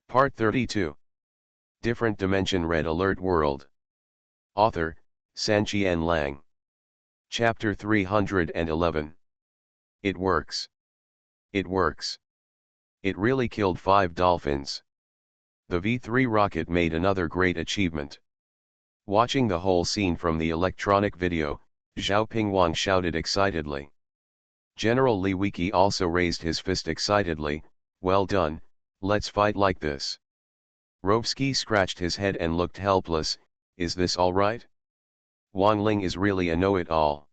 Part 32. Different Dimension Red Alert World. Author, Sanqian Lang. Chapter 311. It works. It works. It really killed 5 dolphins. The V3 rocket made another great achievement. Watching the whole scene from the electronic video, Zhao Pingwang shouted excitedly. General Li Wiki also raised his fist excitedly. Well done, let's fight like this. Rovsky scratched his head and looked helpless. Is this all right? Wang Ling is really a know-it-all.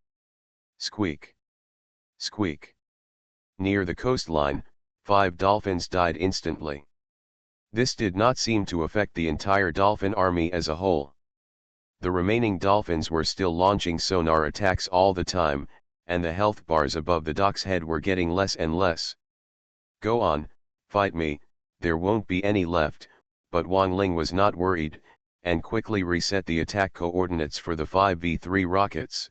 Squeak. Squeak. Near the coastline, 5 dolphins died instantly. This did not seem to affect the entire dolphin army as a whole. The remaining dolphins were still launching sonar attacks all the time, and the health bars above the dock's head were getting less and less. Go on, fight me, there won't be any left, but Wang Ling was not worried, and quickly reset the attack coordinates for the 5 V3 rockets.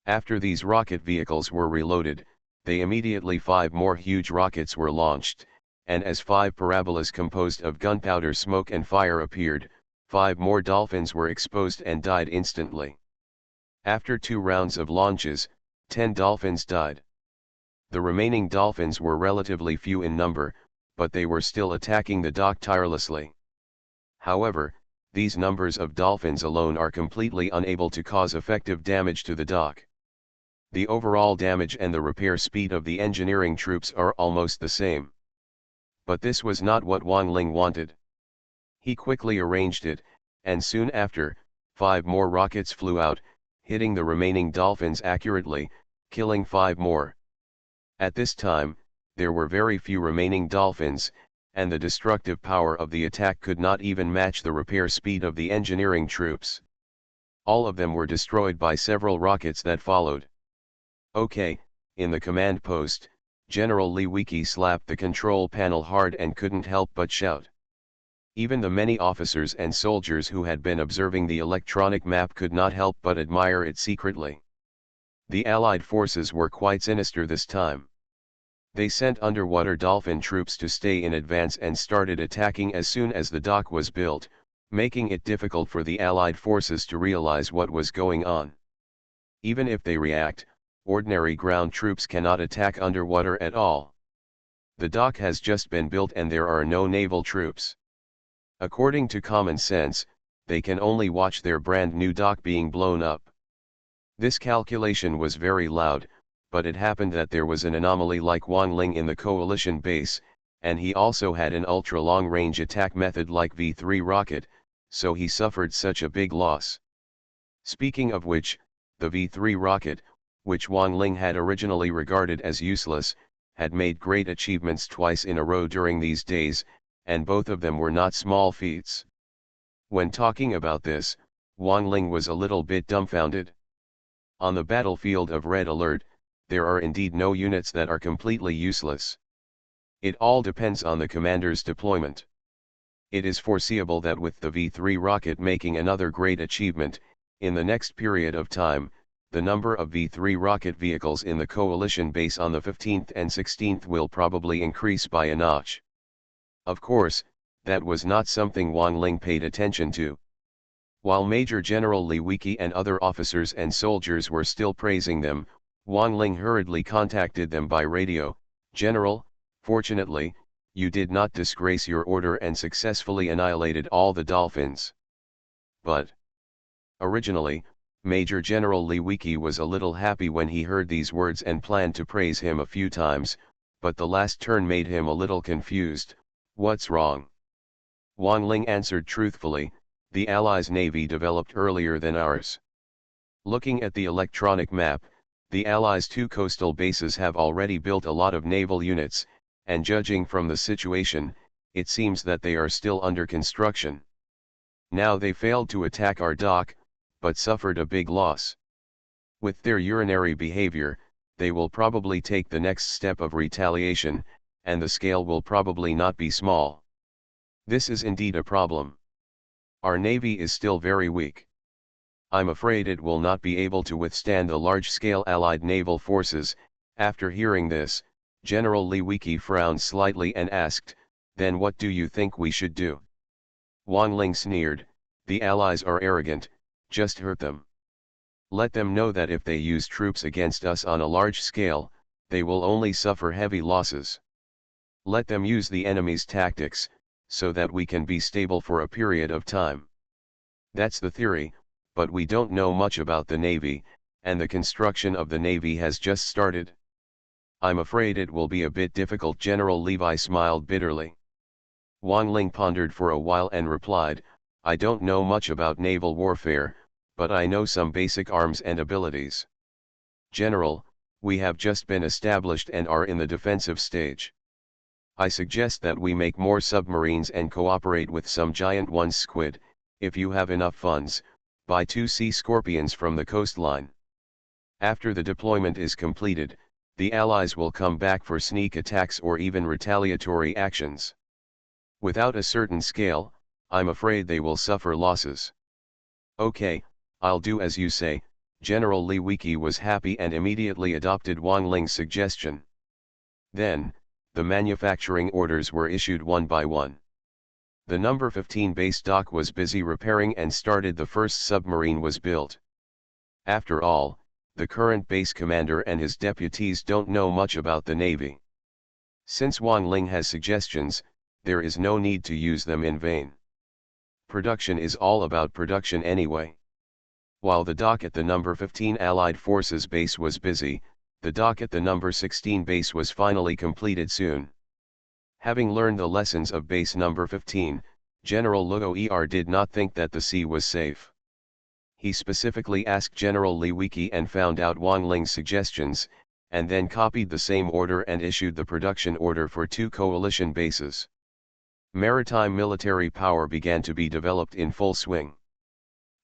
After these rocket vehicles were reloaded, they immediately 5 more huge rockets were launched, and as 5 parabolas composed of gunpowder smoke and fire appeared, 5 more dolphins were exposed and died instantly. After 2 rounds of launches, 10 dolphins died. The remaining dolphins were relatively few in number, but they were still attacking the dock tirelessly. However, these numbers of dolphins alone are completely unable to cause effective damage to the dock. The overall damage and the repair speed of the engineering troops are almost the same. But this was not what Wang Ling wanted. He quickly arranged it, and soon after, 5 more rockets flew out, hitting the remaining dolphins accurately, killing 5 more. At this time, there were very few remaining dolphins, and the destructive power of the attack could not even match the repair speed of the engineering troops. All of them were destroyed by several rockets that followed. Okay, in the command post, General Li Wiki slapped the control panel hard and couldn't help but shout. Even the many officers and soldiers who had been observing the electronic map could not help but admire it secretly. The Allied forces were quite sinister this time. They sent underwater dolphin troops to stay in advance and started attacking as soon as the dock was built, making it difficult for the Allied forces to realize what was going on. Even if they react, ordinary ground troops cannot attack underwater at all. The dock has just been built and there are no naval troops. According to common sense, they can only watch their brand new dock being blown up. This calculation was very loud, but it happened that there was an anomaly like Wang Ling in the coalition base, and he also had an ultra-long-range attack method like V3 rocket, so he suffered such a big loss. Speaking of which, the V3 rocket, which Wang Ling had originally regarded as useless, had made great achievements twice in a row during these days, and both of them were not small feats. When talking about this, Wang Ling was a little bit dumbfounded. On the battlefield of Red Alert, there are indeed no units that are completely useless. It all depends on the commander's deployment. It is foreseeable that with the V3 rocket making another great achievement, in the next period of time, the number of V3 rocket vehicles in the coalition base on the 15th and 16th will probably increase by a notch. Of course, that was not something Wang Ling paid attention to. While Major General Li Wiki and other officers and soldiers were still praising them, Wang Ling hurriedly contacted them by radio. General, fortunately, you did not disgrace your order and successfully annihilated all the dolphins. But originally, Major General Li Wiki was a little happy when he heard these words and planned to praise him a few times, but the last turn made him a little confused. What's wrong? Wang Ling answered truthfully, the Allies' navy developed earlier than ours. Looking at the electronic map, the Allies' 2 coastal bases have already built a lot of naval units, and judging from the situation, it seems that they are still under construction. Now they failed to attack our dock, but suffered a big loss. With their urinary behavior, they will probably take the next step of retaliation, and the scale will probably not be small. This is indeed a problem. Our navy is still very weak. I'm afraid it will not be able to withstand the large-scale Allied naval forces. After hearing this, General Li Wiki frowned slightly and asked, Then what do you think we should do? Wang Ling sneered, the Allies are arrogant, just hurt them. Let them know that if they use troops against us on a large scale, they will only suffer heavy losses. Let them use the enemy's tactics, so that we can be stable for a period of time. That's the theory, but we don't know much about the Navy, and the construction of the Navy has just started. I'm afraid it will be a bit difficult. General Levi smiled bitterly. Wang Ling pondered for a while and replied, I don't know much about naval warfare, but I know some basic arms and abilities. General, we have just been established and are in the defensive stage. I suggest that we make more submarines and cooperate with some giant ones. Squid, if you have enough funds, buy 2 Sea Scorpions from the coastline. After the deployment is completed, the Allies will come back for sneak attacks or even retaliatory actions. Without a certain scale, I'm afraid they will suffer losses. Okay, I'll do as you say. General Li Wiki was happy and immediately adopted Wang Ling's suggestion. Then, the manufacturing orders were issued one by one. The number 15 base dock was busy repairing and started. The first submarine was built. After all, the current base commander and his deputies don't know much about the Navy. Since Wang Ling has suggestions, there is no need to use them in vain. Production is all about production anyway. While the dock at the number 15 Allied Forces base was busy, the dock at the number 16 base was finally completed soon. Having learned the lessons of base number 15, General Luo did not think that the sea was safe. He specifically asked General Li Wiki and found out Wang Ling's suggestions, and then copied the same order and issued the production order for 2 coalition bases. Maritime military power began to be developed in full swing.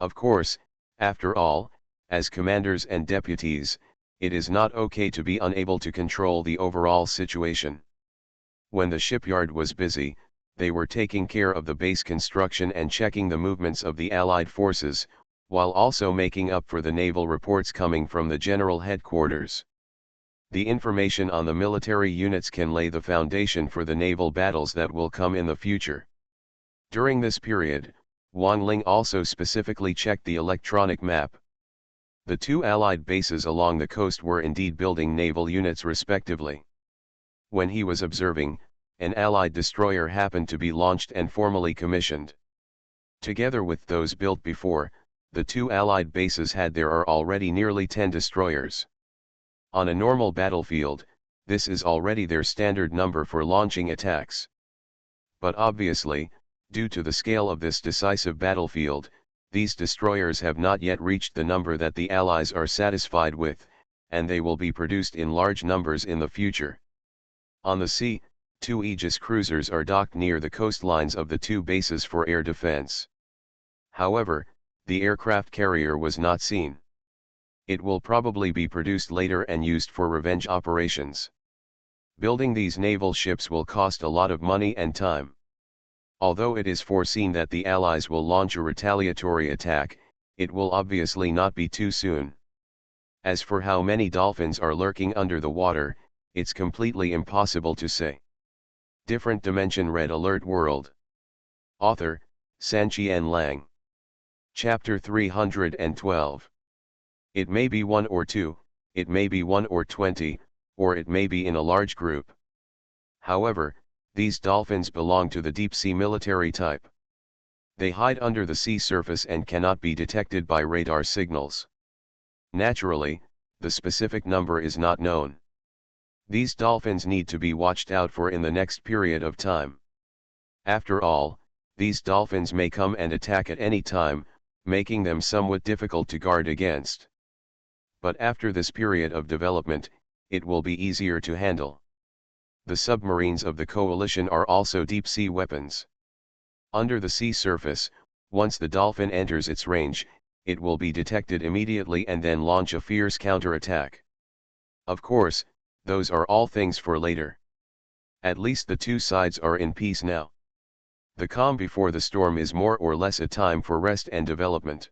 Of course, after all, as commanders and deputies, it is not okay to be unable to control the overall situation. When the shipyard was busy, they were taking care of the base construction and checking the movements of the Allied forces, while also making up for the naval reports coming from the general headquarters. The information on the military units can lay the foundation for the naval battles that will come in the future. During this period, Wang Ling also specifically checked the electronic map. The 2 Allied bases along the coast were indeed building naval units respectively. When he was observing, an Allied destroyer happened to be launched and formally commissioned. Together with those built before, the 2 Allied bases had there are already nearly 10 destroyers. On a normal battlefield, this is already their standard number for launching attacks. But obviously, due to the scale of this decisive battlefield, these destroyers have not yet reached the number that the Allies are satisfied with, and they will be produced in large numbers in the future. On the sea, 2 Aegis cruisers are docked near the coastlines of the 2 bases for air defense. However, the aircraft carrier was not seen. It will probably be produced later and used for revenge operations. Building these naval ships will cost a lot of money and time. Although it is foreseen that the Allies will launch a retaliatory attack, it will obviously not be too soon. As for how many dolphins are lurking under the water, it's completely impossible to say. Different Dimension Red Alert World. Author, Sanqian Lang. Chapter 312. It may be 1 or 2, it may be 1 or 20, or it may be in a large group. However, these dolphins belong to the deep-sea military type. They hide under the sea surface and cannot be detected by radar signals. Naturally, the specific number is not known. These dolphins need to be watched out for in the next period of time. After all, these dolphins may come and attack at any time, making them somewhat difficult to guard against. But after this period of development, it will be easier to handle. The submarines of the coalition are also deep-sea weapons. Under the sea surface, once the dolphin enters its range, it will be detected immediately and then launch a fierce counterattack. Of course, those are all things for later. At least the 2 sides are in peace now. The calm before the storm is more or less a time for rest and development.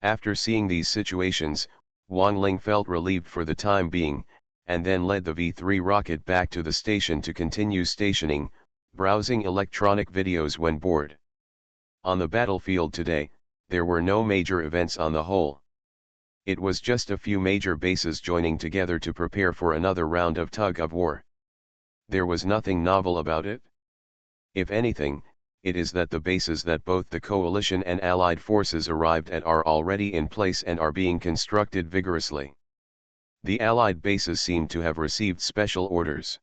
After seeing these situations, Wang Ling felt relieved for the time being, and then led the V-3 rocket back to the station to continue stationing, Browsing electronic videos when bored. On the battlefield today, there were no major events on the whole. It was just a few major bases joining together to prepare for another round of tug-of-war. There was nothing novel about it. If anything, it is that the bases that both the coalition and allied forces arrived at are already in place and are being constructed vigorously. The allied bases seem to have received special orders.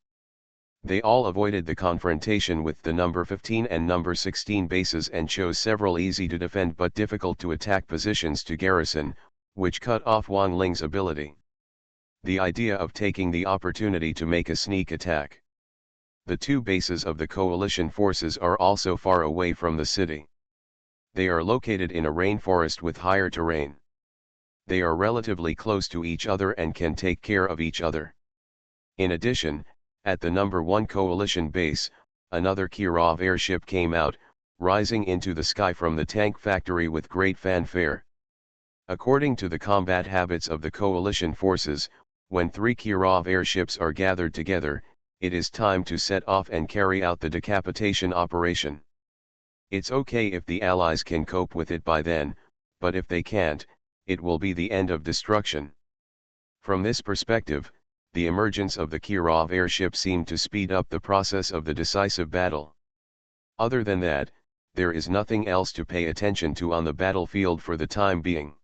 They all avoided the confrontation with the number 15 and number 16 bases and chose several easy to defend but difficult to attack positions to garrison, which cut off Wang Ling's ability. The idea of taking the opportunity to make a sneak attack. The two bases of the coalition forces are also far away from the city. They are located in a rainforest with higher terrain. They are relatively close to each other and can take care of each other. In addition, at the number 1 coalition base, another Kirov airship came out, rising into the sky from the tank factory with great fanfare. According to the combat habits of the coalition forces, when 3 Kirov airships are gathered together, it is time to set off and carry out the decapitation operation. It's okay if the Allies can cope with it by then, but if they can't, it will be the end of destruction. From this perspective, the emergence of the Kirov airship seemed to speed up the process of the decisive battle. Other than that, there is nothing else to pay attention to on the battlefield for the time being.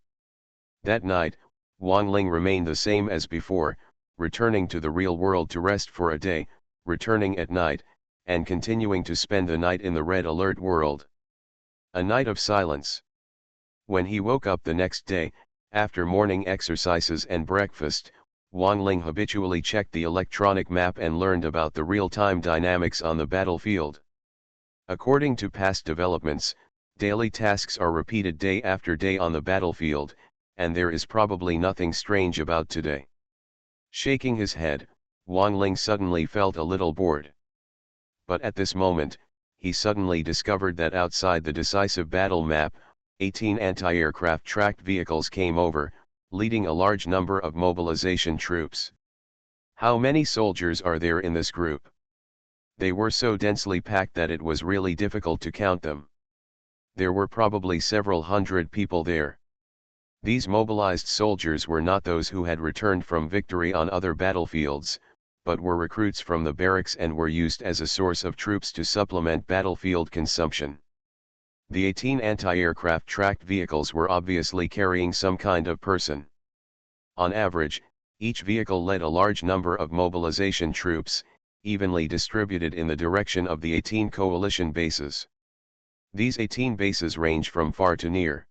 That night, Wang Ling remained the same as before, returning to the real world to rest for a day, returning at night, and continuing to spend the night in the red alert world. A night of silence. When he woke up the next day, after morning exercises and breakfast, Wang Ling habitually checked the electronic map and learned about the real-time dynamics on the battlefield. According to past developments, daily tasks are repeated day after day on the battlefield, and there is probably nothing strange about today. Shaking his head, Wang Ling suddenly felt a little bored. But at this moment, he suddenly discovered that outside the decisive battle map, 18 anti-aircraft tracked vehicles came over, leading a large number of mobilization troops. How many soldiers are there in this group? They were so densely packed that it was really difficult to count them. There were probably several hundred people there. These mobilized soldiers were not those who had returned from victory on other battlefields, but were recruits from the barracks and were used as a source of troops to supplement battlefield consumption. The 18 anti-aircraft tracked vehicles were obviously carrying some kind of person. On average, each vehicle led a large number of mobilization troops, evenly distributed in the direction of the 18 coalition bases. These 18 bases range from far to near.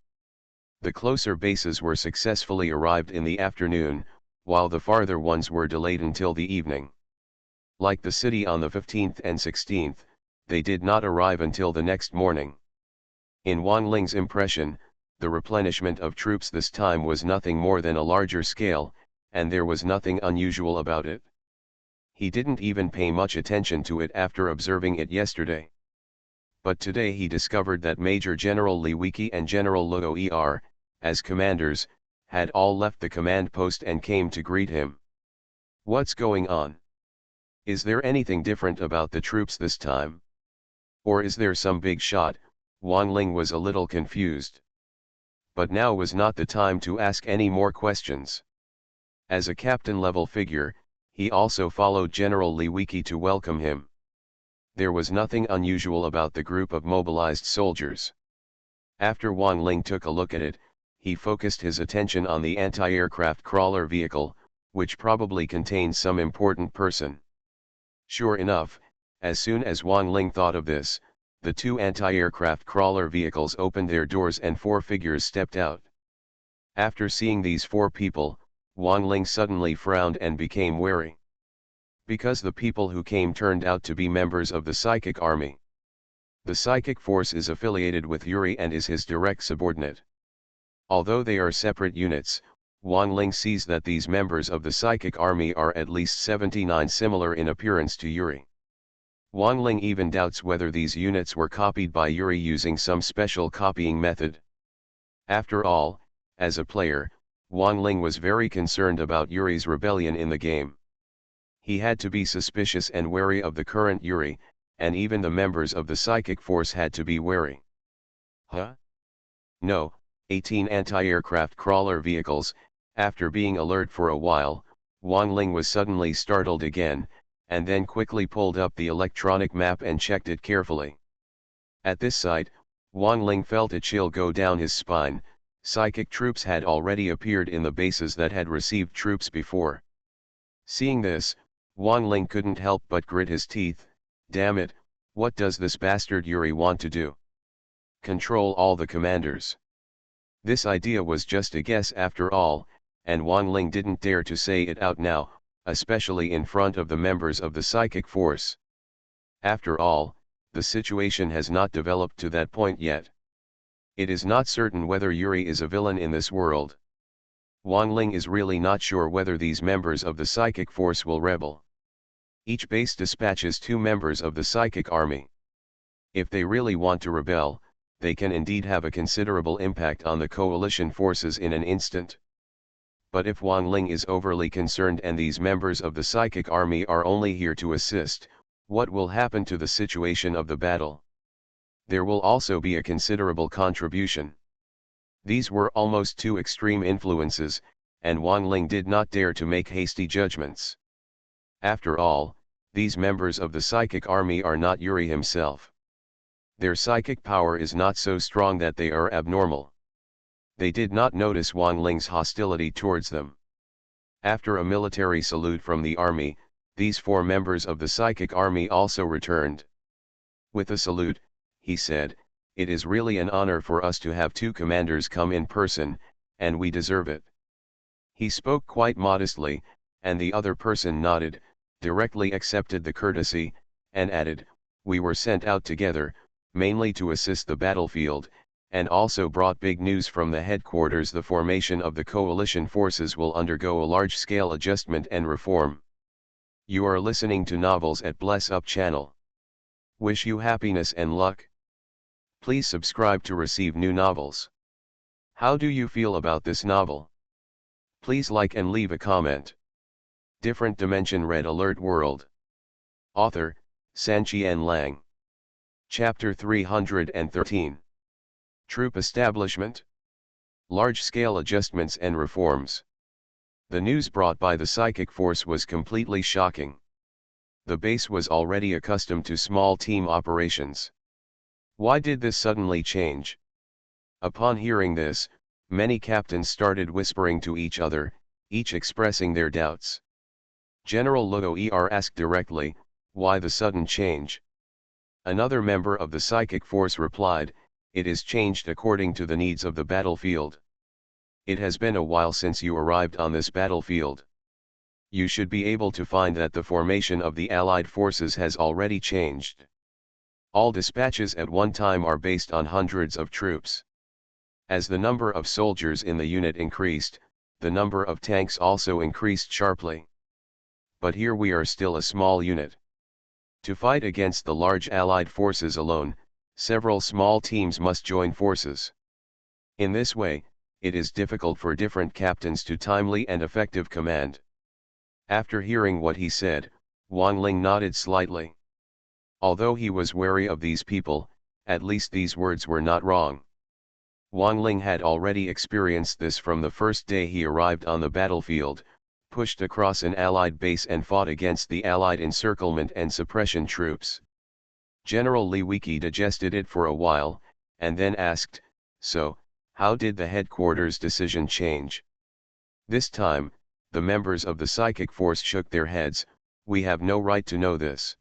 The closer bases were successfully arrived in the afternoon, while the farther ones were delayed until the evening. Like the city on the 15th and 16th, they did not arrive until the next morning. In Wang Ling's impression, the replenishment of troops this time was nothing more than a larger scale, and there was nothing unusual about it. He didn't even pay much attention to it after observing it yesterday. But today he discovered that Major General Li Wiki and General Luo Er, as commanders, had all left the command post and came to greet him. What's going on? Is there anything different about the troops this time? Or is there some big shot? Wang Ling was a little confused. But now was not the time to ask any more questions. As a captain-level figure, he also followed General Li Wiki to welcome him. There was nothing unusual about the group of mobilized soldiers. After Wang Ling took a look at it, he focused his attention on the anti-aircraft crawler vehicle, which probably contains some important person. Sure enough, as soon as Wang Ling thought of this, the two anti-aircraft crawler vehicles opened their doors and 4 figures stepped out. After seeing these 4 people, Wang Ling suddenly frowned and became wary. Because the people who came turned out to be members of the Psychic Army. The Psychic Force is affiliated with Yuri and is his direct subordinate. Although they are separate units, Wang Ling sees that these members of the Psychic Army are at least 79 similar in appearance to Yuri. Wang Ling even doubts whether these units were copied by Yuri using some special copying method. After all, as a player, Wang Ling was very concerned about Yuri's rebellion in the game. He had to be suspicious and wary of the current Yuri, and even the members of the psychic force had to be wary. Huh? No, 18 anti-aircraft crawler vehicles. After being alert for a while, Wang Ling was suddenly startled again, and then quickly pulled up the electronic map and checked it carefully. At this sight, Wang Ling felt a chill go down his spine. Psychic troops had already appeared in the bases that had received troops before. Seeing this, Wang Ling couldn't help but grit his teeth. Damn it, what does this bastard Yuri want to do? Control all the commanders. This idea was just a guess after all, and Wang Ling didn't dare to say it out now, especially in front of the members of the psychic force. After all, the situation has not developed to that point yet. It is not certain whether Yuri is a villain in this world. Wang Ling is really not sure whether these members of the psychic force will rebel. Each base dispatches 2 members of the psychic army. If they really want to rebel, they can indeed have a considerable impact on the coalition forces in an instant. But if Wang Ling is overly concerned and these members of the psychic army are only here to assist, what will happen to the situation of the battle? There will also be a considerable contribution. These were almost 2 extreme influences, and Wang Ling did not dare to make hasty judgments. After all, these members of the psychic army are not Yuri himself. Their psychic power is not so strong that they are abnormal. They did not notice Wang Ling's hostility towards them. After a military salute from the army, these 4 members of the psychic army also returned. With a salute, he said, "It is really an honor for us to have 2 commanders come in person, and we deserve it." He spoke quite modestly, and the other person nodded, directly accepted the courtesy, and added, "We were sent out together, mainly to assist the battlefield, and also brought big news from the headquarters. The formation of the coalition forces will undergo a large-scale adjustment and reform." You are listening to Novels at Bless Up channel. Wish you happiness and luck. Please subscribe to receive new novels. How do you feel about this novel? Please like and leave a comment. Different Dimension Red Alert World. Author, Sanqian Lang. Chapter 313. Troop Establishment. Large-scale adjustments and reforms. The news brought by the psychic force was completely shocking. The base was already accustomed to small team operations. Why did this suddenly change? Upon hearing this, many captains started whispering to each other, each expressing their doubts. General Luo Er asked directly, "Why the sudden change?" Another member of the psychic force replied, "It is changed according to the needs of the battlefield. It has been a while since you arrived on this battlefield. You should be able to find that the formation of the Allied forces has already changed. All dispatches at one time are based on hundreds of troops. As the number of soldiers in the unit increased, the number of tanks also increased sharply. But here we are still a small unit. To fight against the large Allied forces alone, several small teams must join forces. In this way, it is difficult for different captains to timely and effective command." After hearing what he said, Wang Ling nodded slightly. Although he was wary of these people, at least these words were not wrong. Wang Ling had already experienced this from the first day he arrived on the battlefield, pushed across an Allied base and fought against the Allied encirclement and suppression troops. General Li Wiki digested it for a while, and then asked, "So, how did the headquarters decision change?" This time, the members of the psychic force shook their heads. "We have no right to know this.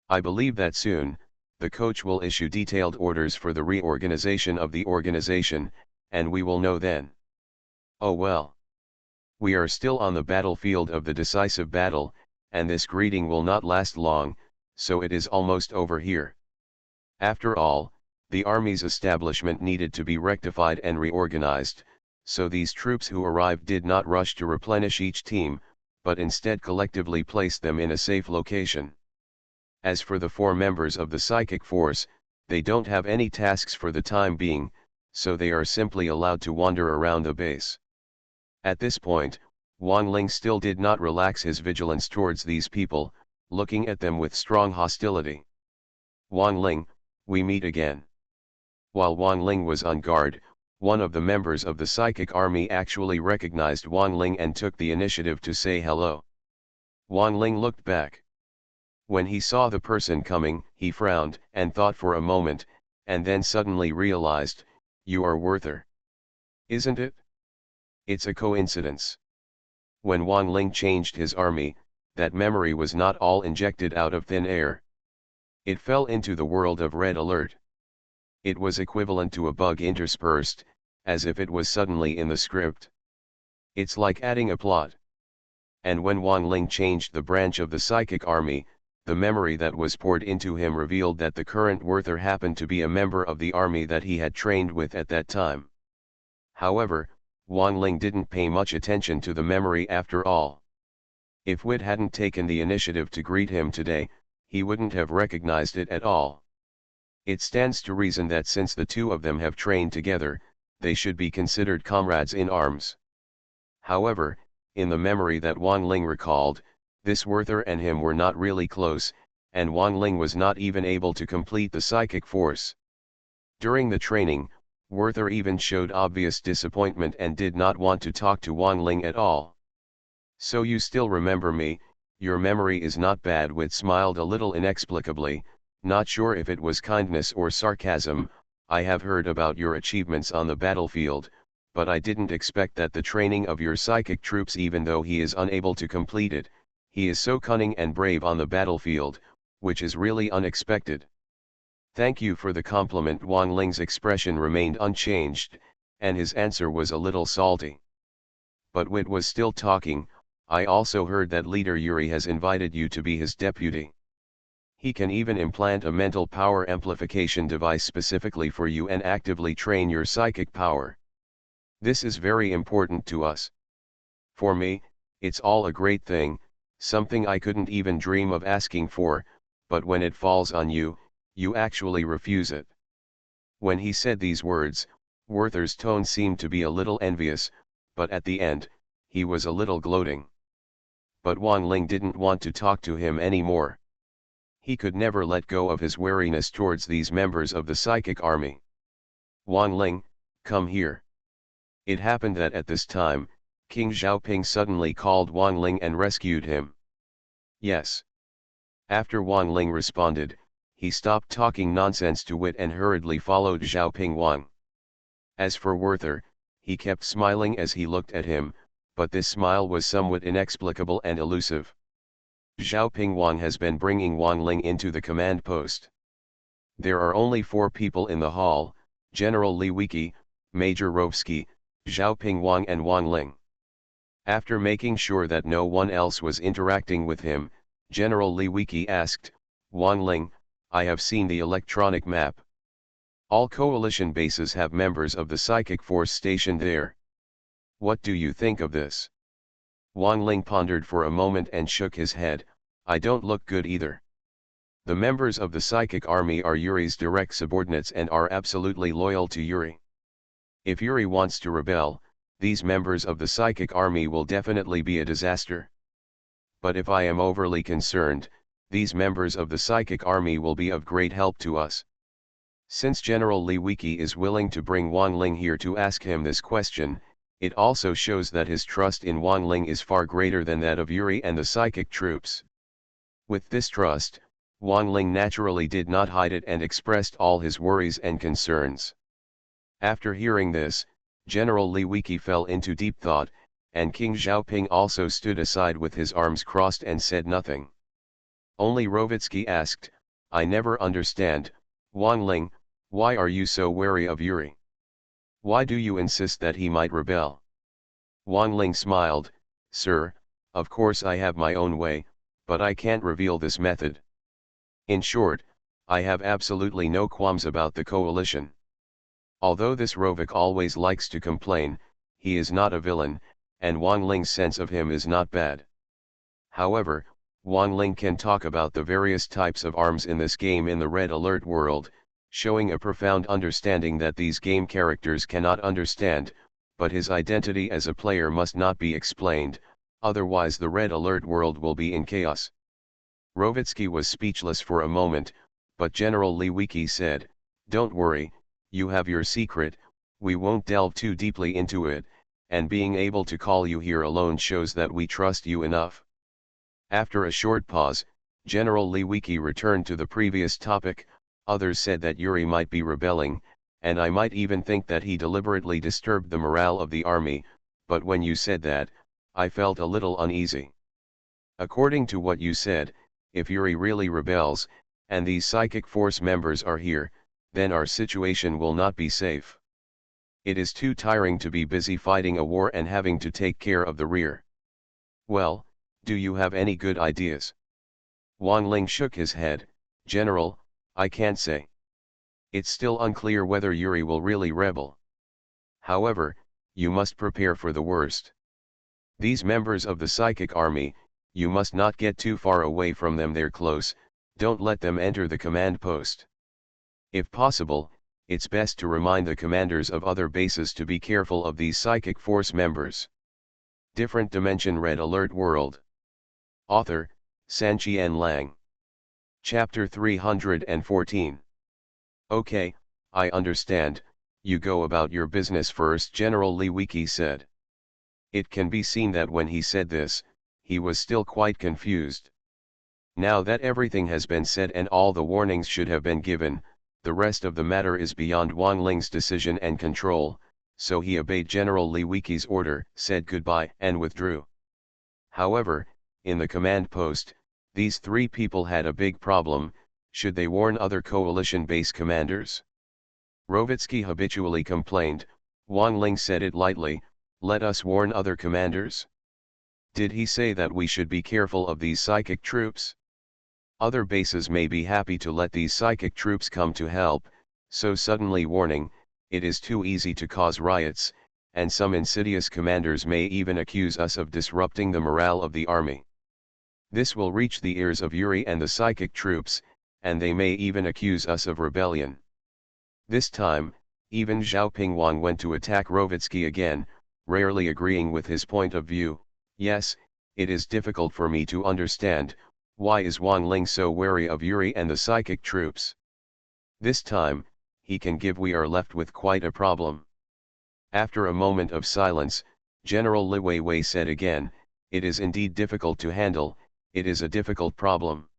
I believe that soon, the coach will issue detailed orders for the reorganization of the organization, and we will know then." Oh well. We are still on the battlefield of the decisive battle, and this greeting will not last long, so it is almost over here. After all, the army's establishment needed to be rectified and reorganized, so these troops who arrived did not rush to replenish each team, but instead collectively placed them in a safe location. As for the 4 members of the psychic force, they don't have any tasks for the time being, so they are simply allowed to wander around the base. At this point, Wang Ling still did not relax his vigilance towards these people, looking at them with strong hostility. Wang Ling, we meet again. While Wang Ling was on guard, one of the members of the psychic army actually recognized Wang Ling and took the initiative to say hello. Wang Ling looked back. When he saw the person coming, he frowned and thought for a moment, and then suddenly realized, "You are Werther. Isn't it? It's a coincidence." When Wang Ling changed his army, that memory was not all injected out of thin air. It fell into the world of Red Alert. It was equivalent to a bug interspersed, as if it was suddenly in the script. It's like adding a plot. And when Wang Ling changed the branch of the psychic army, the memory that was poured into him revealed that the current Werther happened to be a member of the army that he had trained with at that time. However, Wang Ling didn't pay much attention to the memory after all. If Wit hadn't taken the initiative to greet him today, he wouldn't have recognized it at all. It stands to reason that since the two of them have trained together, they should be considered comrades in arms. However, in the memory that Wang Ling recalled, this Werther and him were not really close, and Wang Ling was not even able to complete the psychic force. During the training, Werther even showed obvious disappointment and did not want to talk to Wang Ling at all. "So you still remember me, your memory is not bad." Wit smiled a little inexplicably, not sure if it was kindness or sarcasm. "I have heard about your achievements on the battlefield, but I didn't expect that the training of your psychic troops, even though he is unable to complete it, he is so cunning and brave on the battlefield, which is really unexpected." "Thank you for the compliment." Wang Ling's expression remained unchanged, and his answer was a little salty. But Wit was still talking. "I also heard that leader Yuri has invited you to be his deputy. He can even implant a mental power amplification device specifically for you and actively train your psychic power. This is very important to us. For me, it's all a great thing, something I couldn't even dream of asking for, but when it falls on you, you actually refuse it." When he said these words, Werther's tone seemed to be a little envious, but at the end, he was a little gloating. But Wang Ling didn't want to talk to him anymore. He could never let go of his wariness towards these members of the psychic army. "Wang Ling, come here." It happened that at this time, King Xiaoping suddenly called Wang Ling and rescued him. "Yes." After Wang Ling responded, he stopped talking nonsense to Wit and hurriedly followed Xiaoping Wang. As for Werther, he kept smiling as he looked at him, but this smile was somewhat inexplicable and elusive. Xiaoping Wang has been bringing Wang Ling into the command post. There are only 4 people in the hall: General Li Wiki, Major Rovsky, Xiaoping Wang and Wang Ling. After making sure that no one else was interacting with him, General Li Wiki asked, "Wang Ling, I have seen the electronic map. All coalition bases have members of the psychic force stationed there. What do you think of this?" Wang Ling pondered for a moment and shook his head. "I don't look good either. The members of the psychic army are Yuri's direct subordinates and are absolutely loyal to Yuri. If Yuri wants to rebel, these members of the psychic army will definitely be a disaster. But if I am overly concerned, these members of the psychic army will be of great help to us." Since General Li Wiki is willing to bring Wang Ling here to ask him this question, it also shows that his trust in Wang Ling is far greater than that of Yuri and the psychic troops. With this trust, Wang Ling naturally did not hide it and expressed all his worries and concerns. After hearing this, General Li Wiki fell into deep thought, and King Xiaoping also stood aside with his arms crossed and said nothing. Only Rovitsky asked, "I never understand, Wang Ling, why are you so wary of Yuri? Why do you insist that he might rebel?" Wang Ling smiled, "Sir, of course I have my own way, but I can't reveal this method. In short, I have absolutely no qualms about the coalition. Although this Rovik always likes to complain, he is not a villain, and Wang Ling's sense of him is not bad. However, Wang Ling can talk about the various types of arms in this game in the Red Alert world, showing a profound understanding that these game characters cannot understand, but his identity as a player must not be explained, otherwise the Red Alert world will be in chaos." Rovitsky was speechless for a moment, But General Li Wiki said, "Don't worry, you have your secret, we won't delve too deeply into it, and being able to call you here alone shows that we trust you enough." After a short pause, General Li Wiki returned to the previous topic. "Others said that Yuri might be rebelling, and I might even think that he deliberately disturbed the morale of the army, but when you said that, I felt a little uneasy. According to what you said, if Yuri really rebels, and these psychic force members are here, then our situation will not be safe. It is too tiring to be busy fighting a war and having to take care of the rear." "Well, do you have any good ideas?" Wang Ling shook his head. "General, I can't say. It's still unclear whether Yuri will really rebel. However, you must prepare for the worst. These members of the psychic army, you must not get too far away from them. They're close, don't let them enter the command post. If possible, it's best to remind the commanders of other bases to be careful of these psychic force members." Different Dimension Red Alert World. Author, Sanqian Lang. Chapter 314. "Okay, I understand, you go about your business first," General Li Wiki said. It can be seen that when he said this, he was still quite confused. Now that everything has been said and all the warnings should have been given, the rest of the matter is beyond Wang Ling's decision and control, so he obeyed General Li Wiki's order, said goodbye and withdrew. However, in the command post, these three people had a big problem. Should they warn other coalition base commanders? Rovitsky habitually complained. Wang Ling said it lightly, "Let us warn other commanders." Did he say that we should be careful of these psychic troops? Other bases may be happy to let these psychic troops come to help, so suddenly warning, it is too easy to cause riots, and some insidious commanders may even accuse us of disrupting the morale of the army. This will reach the ears of Yuri and the psychic troops, and they may even accuse us of rebellion. This time, even Zhao Pingwang went to attack Rovitsky again, rarely agreeing with his point of view. "Yes, it is difficult for me to understand, why is Wang Ling so wary of Yuri and the psychic troops? This time, he can give we are left with quite a problem." After a moment of silence, General Li Weiwei said again, "It is indeed difficult to handle, it is a difficult problem.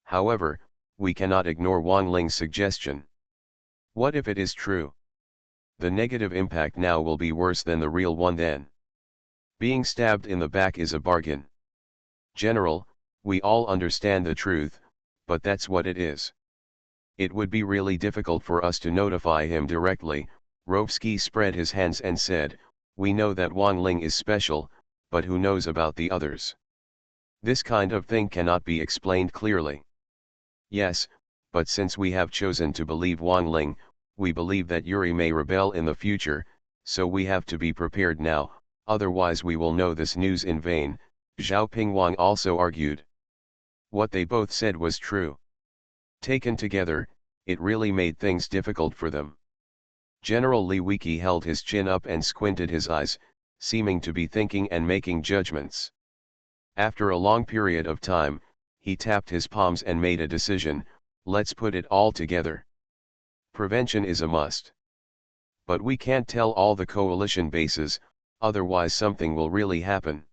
However, we cannot ignore Wang Ling's suggestion. What if it is true? The negative impact now will be worse than the real one then. Being stabbed in the back is a bargain. General, we all understand the truth, but that's what it is. It would be really difficult for us to notify him directly." Rovsky spread his hands and said, "We know that Wang Ling is special, but who knows about the others? This kind of thing cannot be explained clearly." "Yes, but since we have chosen to believe Wang Ling, we believe that Yuri may rebel in the future, so we have to be prepared now, otherwise we will know this news in vain," Zhao Pingwang also argued. What they both said was true. Taken together, it really made things difficult for them. General Li Wiki held his chin up and squinted his eyes, seeming to be thinking and making judgments. After a long period of time, he tapped his palms and made a decision. "Let's put it all together. Prevention is a must. But we can't tell all the coalition bases, otherwise something will really happen.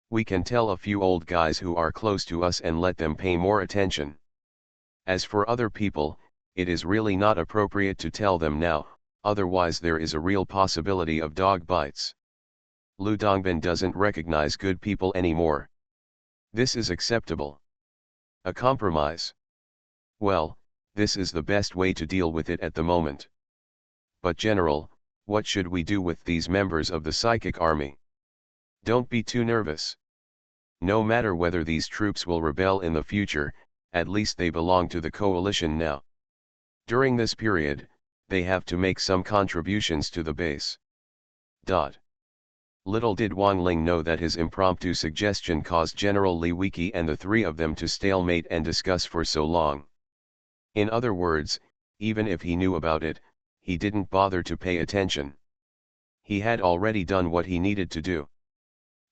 We can tell a few old guys who are close to us and let them pay more attention. As for other people, it is really not appropriate to tell them now, otherwise there is a real possibility of dog bites. Lu Dongbin doesn't recognize good people anymore. This is acceptable. A compromise. Well, this is the best way to deal with it at the moment. But General, what should we do with these members of the psychic army? Don't be too nervous. No matter whether these troops will rebel in the future, at least they belong to the coalition now. During this period, they have to make some contributions to the base." Little did Wang Ling know that his impromptu suggestion caused General Li Wiki and the three of them to stalemate and discuss for so long. In other words, even if he knew about it, he didn't bother to pay attention. He had already done what he needed to do.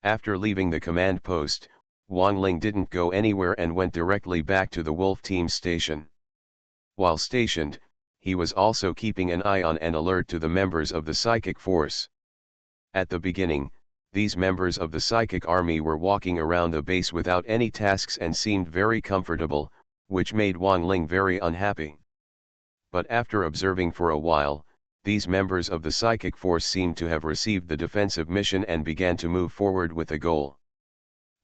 After leaving the command post, Wang Ling didn't go anywhere and went directly back to the Wolf Team station. While stationed, he was also keeping an eye on and alert to the members of the psychic force. At the beginning, these members of the psychic army were walking around the base without any tasks and seemed very comfortable, which made Wang Ling very unhappy. But after observing for a while, these members of the psychic force seemed to have received the defensive mission and began to move forward with a goal.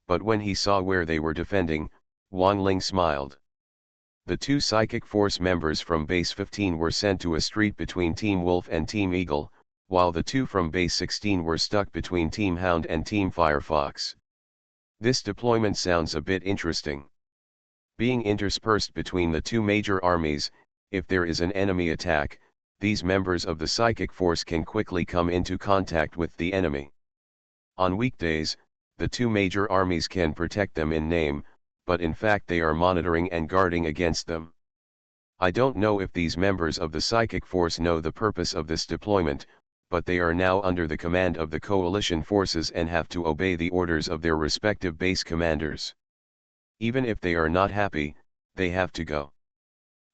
But when he saw where they were defending, Wang Ling smiled. The two psychic force members from base 15 were sent to a street between Team Wolf and Team Eagle, while the two from base 16 were stuck between Team Hound and Team Firefox. This deployment sounds a bit interesting. Being interspersed between the two major armies, if there is an enemy attack, these members of the psychic force can quickly come into contact with the enemy. On weekdays, the two major armies can protect them in name, but in fact they are monitoring and guarding against them. I don't know if these members of the psychic force know the purpose of this deployment, but they are now under the command of the coalition forces and have to obey the orders of their respective base commanders. Even if they are not happy, they have to go.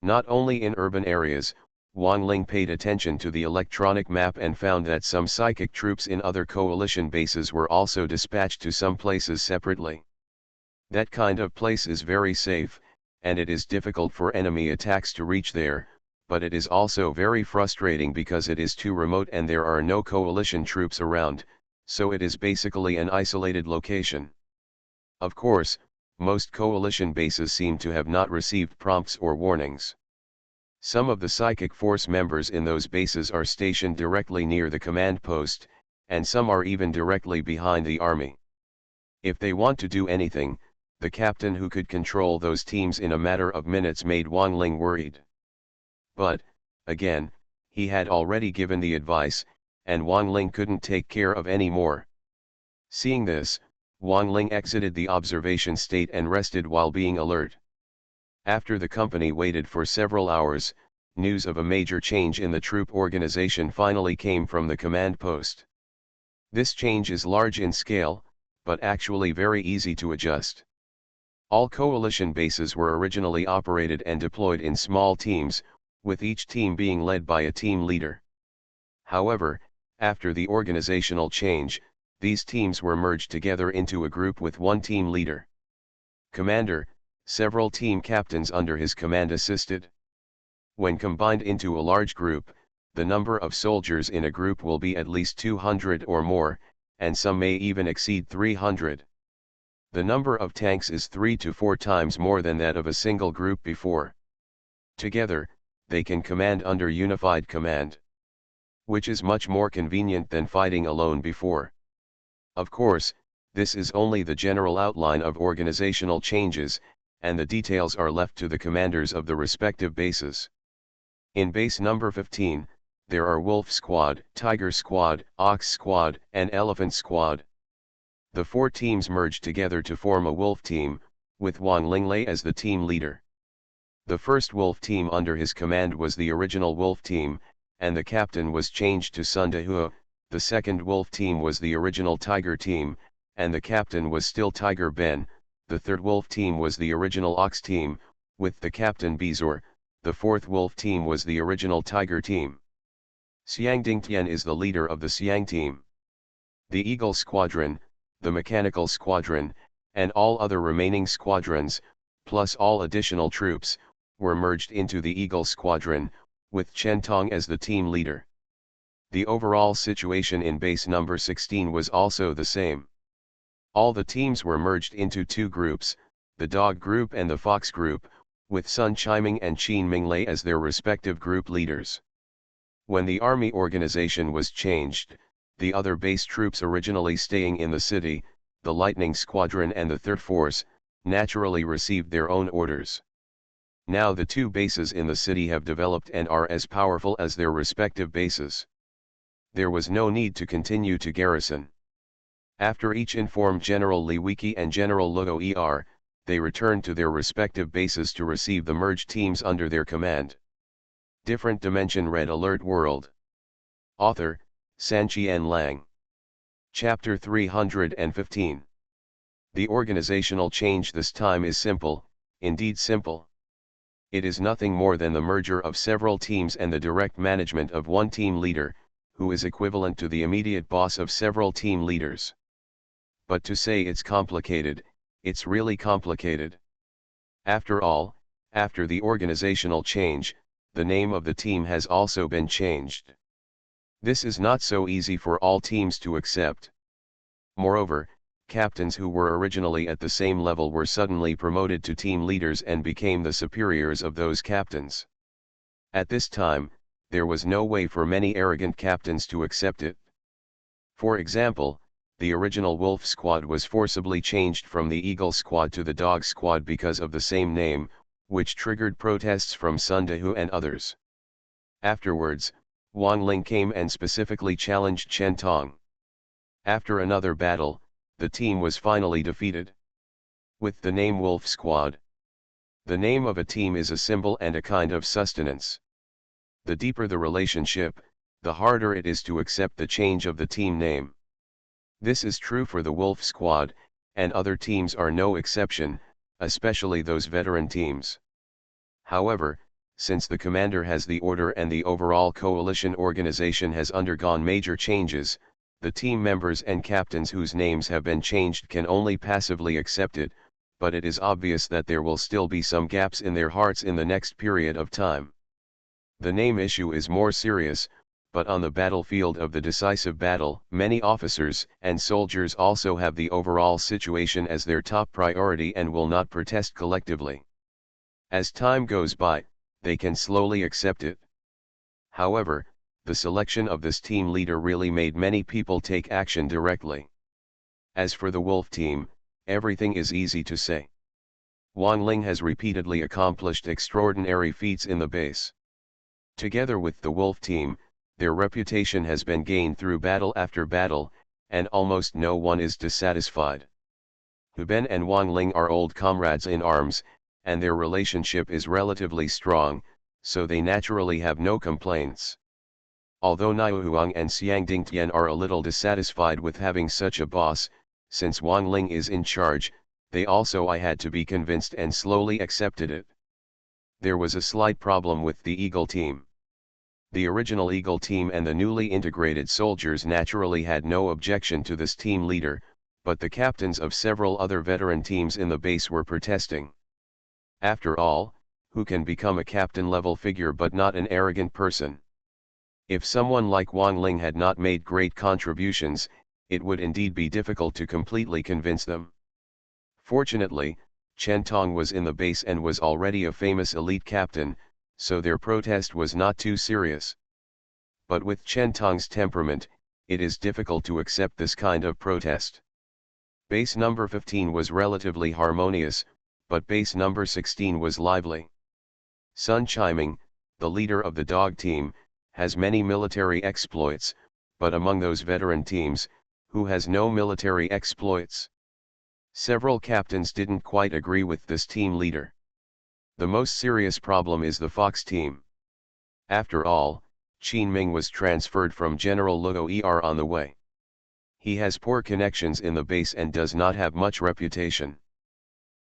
Not only in urban areas, Wang Ling paid attention to the electronic map and found that some psychic troops in other coalition bases were also dispatched to some places separately. That kind of place is very safe, and it is difficult for enemy attacks to reach there, but it is also very frustrating because it is too remote and there are no coalition troops around, so it is basically an isolated location. Of course, most coalition bases seem to have not received prompts or warnings. Some of the psychic force members in those bases are stationed directly near the command post, and some are even directly behind the army. If they want to do anything, the captain who could control those teams in a matter of minutes made Wang Ling worried. But, again, he had already given the advice, and Wang Ling couldn't take care of any more. Seeing this, Wang Ling exited the observation state and rested while being alert. After the company waited for several hours, news of a major change in the troop organization finally came from the command post. This change is large in scale, but actually very easy to adjust. All coalition bases were originally operated and deployed in small teams, with each team being led by a team leader. However, after the organizational change, these teams were merged together into a group with one team leader. Commander, several team captains under his command assisted. When combined into a large group, the number of soldiers in a group will be at least 200 or more, and some may even exceed 300. The number of tanks is 3 to 4 times more than that of a single group before. Together, they can command under unified command, which is much more convenient than fighting alone before. Of course, this is only the general outline of organizational changes, and the details are left to the commanders of the respective bases. In base number 15, there are Wolf Squad, Tiger Squad, Ox Squad, and Elephant Squad. The four teams merged together to form a Wolf team, with Wang Linglei as the team leader. The first Wolf team under his command was the original Wolf team, and the captain was changed to Sun Dehua. The second Wolf team was the original Tiger team, and the captain was still Tiger Ben. The third Wolf team was the original Ox team, with the captain Bizor. The fourth Wolf team was the original Tiger team. Xiang Dingtian is the leader of the Xiang team. The Eagle Squadron, the Mechanical Squadron, and all other remaining squadrons, plus all additional troops, were merged into the Eagle Squadron, with Chen Tong as the team leader. The overall situation in base number 16 was also the same. All the teams were merged into two groups, the Dog Group and the Fox Group, with Sun Chiming and Qin Minglei as their respective group leaders. When the army organization was changed, the other base troops originally staying in the city, the Lightning Squadron and the Third Force, naturally received their own orders. Now the two bases in the city have developed and are as powerful as their respective bases. There was no need to continue to garrison. After each informed General Li Wiki and General Luo Er, they returned to their respective bases to receive the merged teams under their command. Different Dimension Red Alert World. Author, Sanqian Lang. Chapter 315. The organizational change this time is simple, indeed simple. It is nothing more than the merger of several teams and the direct management of one team leader, who is equivalent to the immediate boss of several team leaders. But to say it's complicated, it's really complicated. After all, after the organizational change, the name of the team has also been changed. This is not so easy for all teams to accept. Moreover, captains who were originally at the same level were suddenly promoted to team leaders and became the superiors of those captains. At this time, there was no way for many arrogant captains to accept it. For example, the original Wolf Squad was forcibly changed from the Eagle Squad to the Dog Squad because of the same name, which triggered protests from Sun Dehu and others. Afterwards, Wang Ling came and specifically challenged Chen Tong. After another battle, the team was finally defeated. With the name Wolf Squad. The name of a team is a symbol and a kind of sustenance. The deeper the relationship, the harder it is to accept the change of the team name. This is true for the Wolf Squad, and other teams are no exception, especially those veteran teams. However, since the commander has the order and the overall coalition organization has undergone major changes, the team members and captains whose names have been changed can only passively accept it, but it is obvious that there will still be some gaps in their hearts in the next period of time. The name issue is more serious, but on the battlefield of the decisive battle, many officers and soldiers also have the overall situation as their top priority and will not protest collectively. As time goes by, they can slowly accept it. However, the selection of this team leader really made many people take action directly. As for the Wolf team, everything is easy to say. Wang Ling has repeatedly accomplished extraordinary feats in the base. Together with the Wolf team, their reputation has been gained through battle after battle, and almost no one is dissatisfied. Hu Ben and Wang Ling are old comrades in arms, and their relationship is relatively strong, so they naturally have no complaints. Although Niu Huang and Xiang Dingtian are a little dissatisfied with having such a boss, since Wang Ling is in charge, they also had to be convinced and slowly accepted it. There was a slight problem with the Eagle team. The original Eagle team and the newly integrated soldiers naturally had no objection to this team leader, but the captains of several other veteran teams in the base were protesting. After all, who can become a captain-level figure but not an arrogant person? If someone like Wang Ling had not made great contributions, it would indeed be difficult to completely convince them. Fortunately, Chen Tong was in the base and was already a famous elite captain, so their protest was not too serious. But with Chen Tong's temperament, it is difficult to accept this kind of protest. Base number 15 was relatively harmonious, but base number 16 was lively. Sun Chiming, the leader of the dog team, has many military exploits, but among those veteran teams, who has no military exploits? Several captains didn't quite agree with this team leader. The most serious problem is the Fox team. After all, Qin Ming was transferred from General Luo Er on the way. He has poor connections in the base and does not have much reputation.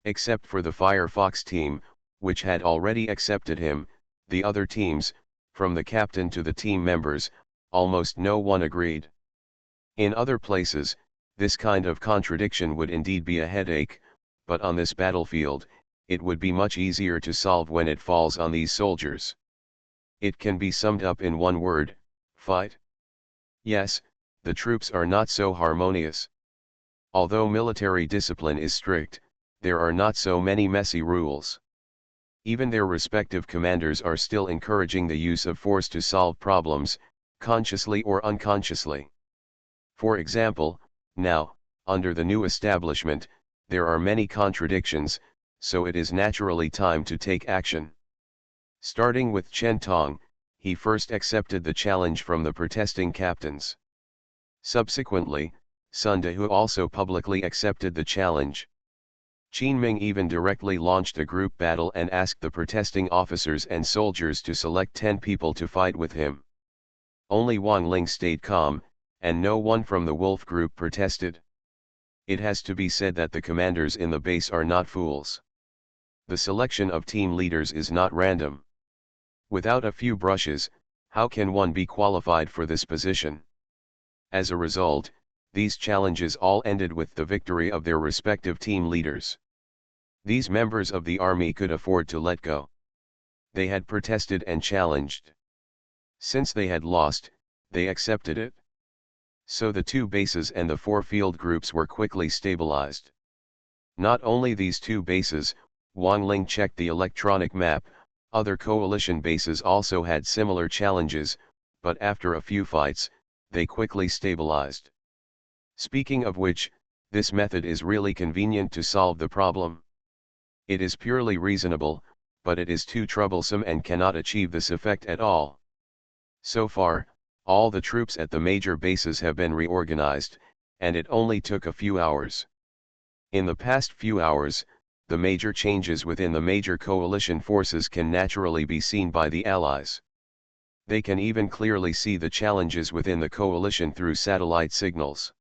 Except for the Fire Fox team, which had already accepted him, the other teams, from the captain to the team members, almost no one agreed. In other places, this kind of contradiction would indeed be a headache, but on this battlefield, it would be much easier to solve when it falls on these soldiers. It can be summed up in one word: fight. Yes, the troops are not so harmonious. Although military discipline is strict, there are not so many messy rules. Even their respective commanders are still encouraging the use of force to solve problems, consciously or unconsciously. For example, now, under the new establishment, there are many contradictions, so it is naturally time to take action. Starting with Chen Tong, he first accepted the challenge from the protesting captains. Subsequently, Sun Dehu also publicly accepted the challenge. Qin Ming even directly launched a group battle and asked the protesting officers and soldiers to select 10 people to fight with him. Only Wang Ling stayed calm, and no one from the Wolf group protested. It has to be said that the commanders in the base are not fools. The selection of team leaders is not random. Without a few brushes, how can one be qualified for this position? As a result, these challenges all ended with the victory of their respective team leaders. These members of the army could afford to let go. They had protested and challenged. Since they had lost, they accepted it. So the 2 bases and the 4 field groups were quickly stabilized. Not only these 2 bases, Wang Ling checked the electronic map. Other coalition bases also had similar challenges, but after a few fights, they quickly stabilized. Speaking of which, this method is really convenient to solve the problem. It is purely reasonable, but it is too troublesome and cannot achieve this effect at all. So far, all the troops at the major bases have been reorganized, and it only took a few hours. In the past few hours, the major changes within the major coalition forces can naturally be seen by the Allies. They can even clearly see the challenges within the coalition through satellite signals.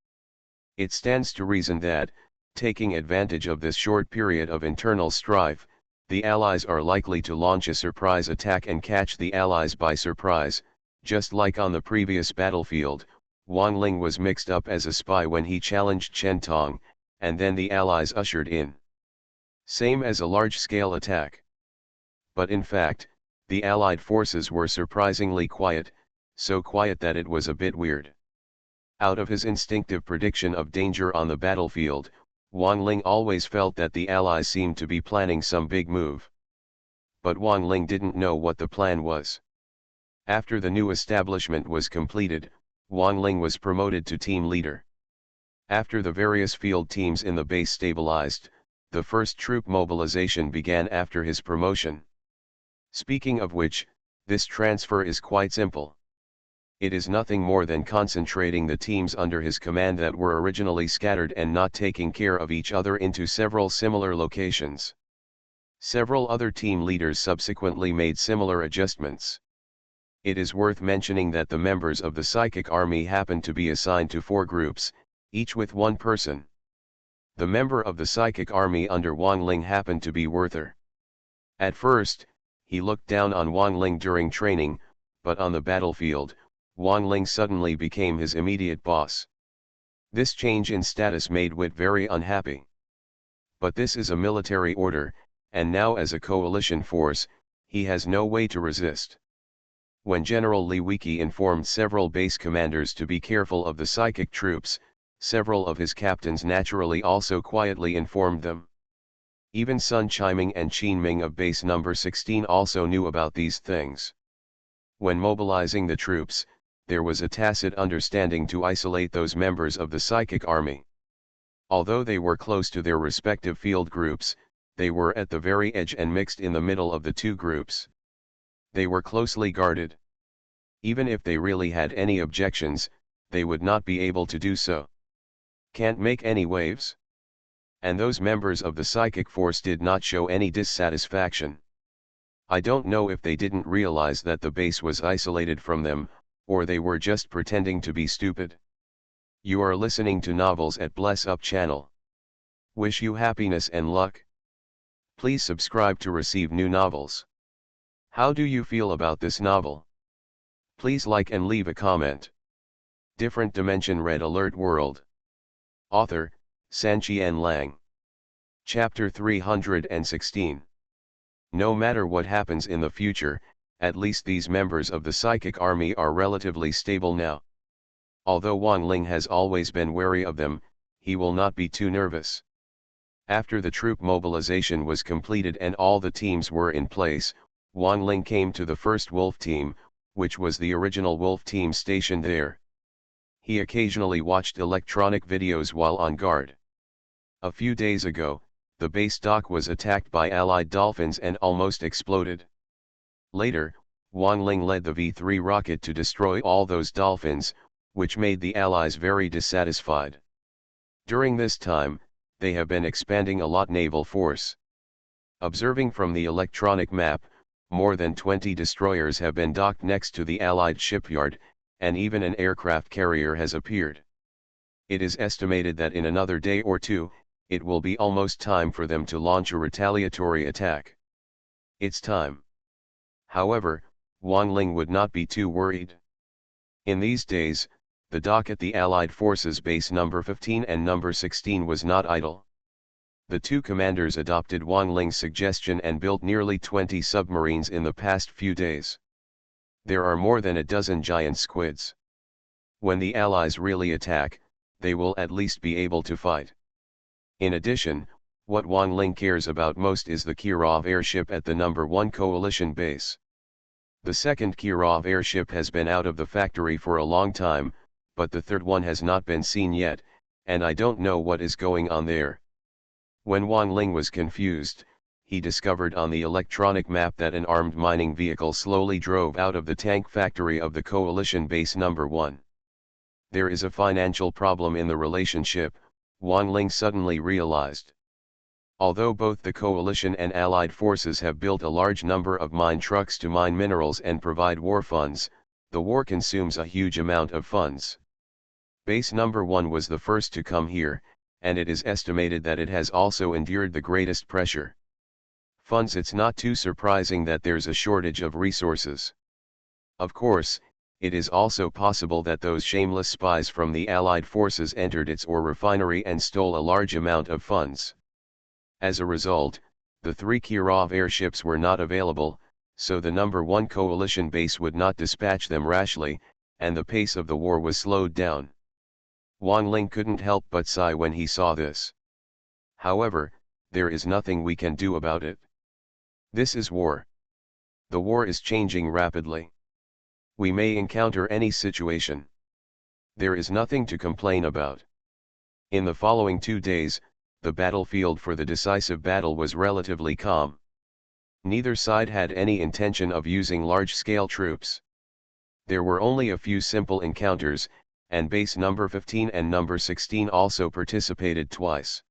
It stands to reason that, taking advantage of this short period of internal strife, the Allies are likely to launch a surprise attack and catch the Allies by surprise. Just like on the previous battlefield, Wang Ling was mixed up as a spy when he challenged Chen Tong, and then the Allies ushered in. Same as a large-scale attack. But in fact, the Allied forces were surprisingly quiet, so quiet that it was a bit weird. Out of his instinctive prediction of danger on the battlefield, Wang Ling always felt that the Allies seemed to be planning some big move. But Wang Ling didn't know what the plan was. After the new establishment was completed, Wang Ling was promoted to team leader. After the various field teams in the base stabilized, the first troop mobilization began after his promotion. Speaking of which, this transfer is quite simple. It is nothing more than concentrating the teams under his command that were originally scattered and not taking care of each other into several similar locations. Several other team leaders subsequently made similar adjustments. It is worth mentioning that the members of the Psychic Army happened to be assigned to 4 groups, each with 1 person. The member of the Psychic Army under Wang Ling happened to be Werther. At first, he looked down on Wang Ling during training, but on the battlefield, Wang Ling suddenly became his immediate boss. This change in status made Wit very unhappy. But this is a military order, and now as a coalition force, he has no way to resist. When General Li Wiki informed several base commanders to be careful of the psychic troops, several of his captains naturally also quietly informed them. Even Sun Chiming and Qin Ming of base number 16 also knew about these things. When mobilizing the troops, there was a tacit understanding to isolate those members of the Psychic Army. Although they were close to their respective field groups, they were at the very edge and mixed in the middle of the 2 groups. They were closely guarded. Even if they really had any objections, they would not be able to do so. Can't make any waves? And those members of the psychic force did not show any dissatisfaction. I don't know if they didn't realize that the base was isolated from them, or they were just pretending to be stupid. You are listening to Novels at Bless Up channel. Wish you happiness and luck. Please subscribe to receive new novels. How do you feel about this novel? Please like and leave a comment. Different Dimension Red Alert World. Author, Sanqian Lang. Chapter 316. No matter what happens in the future, at least these members of the Psychic Army are relatively stable now. Although Wang Ling has always been wary of them, he will not be too nervous. After the troop mobilization was completed and all the teams were in place, Wang Ling came to the first Wolf team, which was the original Wolf team stationed there. He occasionally watched electronic videos while on guard. A few days ago, the base dock was attacked by Allied dolphins and almost exploded. Later, Wang Ling led the V-3 rocket to destroy all those dolphins, which made the Allies very dissatisfied. During this time, they have been expanding a lot naval force. Observing from the electronic map, more than 20 destroyers have been docked next to the Allied shipyard, and even an aircraft carrier has appeared. It is estimated that in another day or 2, it will be almost time for them to launch a retaliatory attack. It's time. However, Wang Ling would not be too worried. In these days, the dock at the Allied Forces Base number 15 and number 16 was not idle. The two commanders adopted Wang Ling's suggestion and built nearly 20 submarines in the past few days. There are more than a dozen giant squids. When the Allies really attack, they will at least be able to fight. In addition, what Wang Ling cares about most is the Kirov airship at the number 1 coalition base. The second Kirov airship has been out of the factory for a long time, but the third one has not been seen yet, and I don't know what is going on there. When Wang Ling was confused, he discovered on the electronic map that an armed mining vehicle slowly drove out of the tank factory of the coalition base number 1. There is a financial problem in the relationship, Wang Ling suddenly realized. Although both the coalition and allied forces have built a large number of mine trucks to mine minerals and provide war funds, the war consumes a huge amount of funds. Base number 1 was the first to come here, and it is estimated that it has also endured the greatest pressure. Funds. It's not too surprising that there's a shortage of resources. Of course, it is also possible that those shameless spies from the Allied forces entered its ore refinery and stole a large amount of funds. As a result, the 3 Kirov airships were not available, so the number 1 coalition base would not dispatch them rashly, and the pace of the war was slowed down. Wang Ling couldn't help but sigh when he saw this. However, there is nothing we can do about it. This is war. The war is changing rapidly. We may encounter any situation. There is nothing to complain about. In the following 2 days, the battlefield for the decisive battle was relatively calm. Neither side had any intention of using large-scale troops. There were only a few simple encounters, and base number 15 and number 16 also participated twice.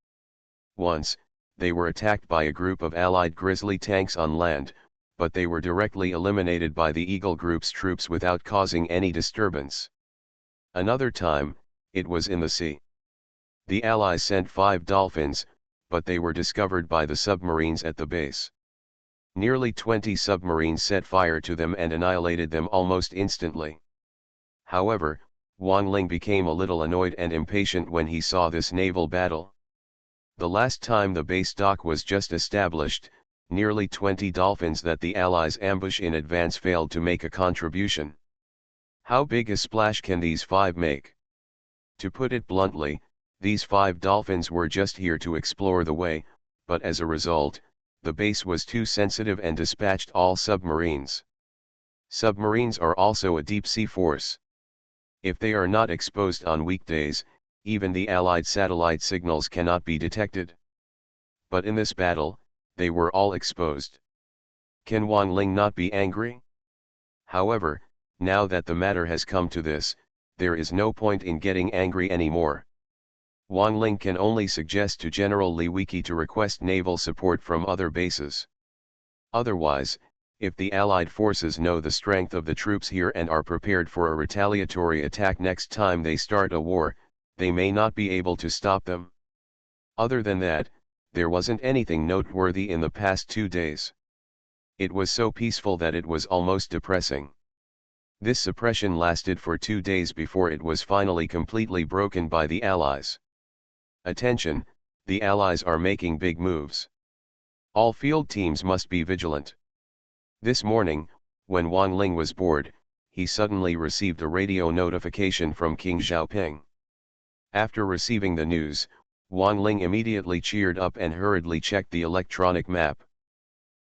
Once, they were attacked by a group of Allied Grizzly tanks on land, but they were directly eliminated by the Eagle Group's troops without causing any disturbance. Another time, it was in the sea. The Allies sent 5 dolphins, but they were discovered by the submarines at the base. Nearly 20 submarines set fire to them and annihilated them almost instantly. However, Wang Ling became a little annoyed and impatient when he saw this naval battle. The last time the base dock was just established, nearly 20 dolphins that the Allies ambush in advance failed to make a contribution. How big a splash can these 5 make? To put it bluntly, these 5 dolphins were just here to explore the way, but as a result, the base was too sensitive and dispatched all submarines. Submarines are also a deep-sea force. If they are not exposed on weekdays, even the Allied satellite signals cannot be detected. But in this battle, they were all exposed. Can Wang Ling not be angry? However, now that the matter has come to this, there is no point in getting angry anymore. Wang Ling can only suggest to General Li Wiki to request naval support from other bases. Otherwise, if the Allied forces know the strength of the troops here and are prepared for a retaliatory attack next time they start a war, they may not be able to stop them. Other than that, there wasn't anything noteworthy in the past 2 days. It was so peaceful that it was almost depressing. This suppression lasted for 2 days before it was finally completely broken by the Allies. Attention, the Allies are making big moves. All field teams must be vigilant. This morning, when Wang Ling was bored, he suddenly received a radio notification from King Xiaoping. After receiving the news, Wang Ling immediately cheered up and hurriedly checked the electronic map.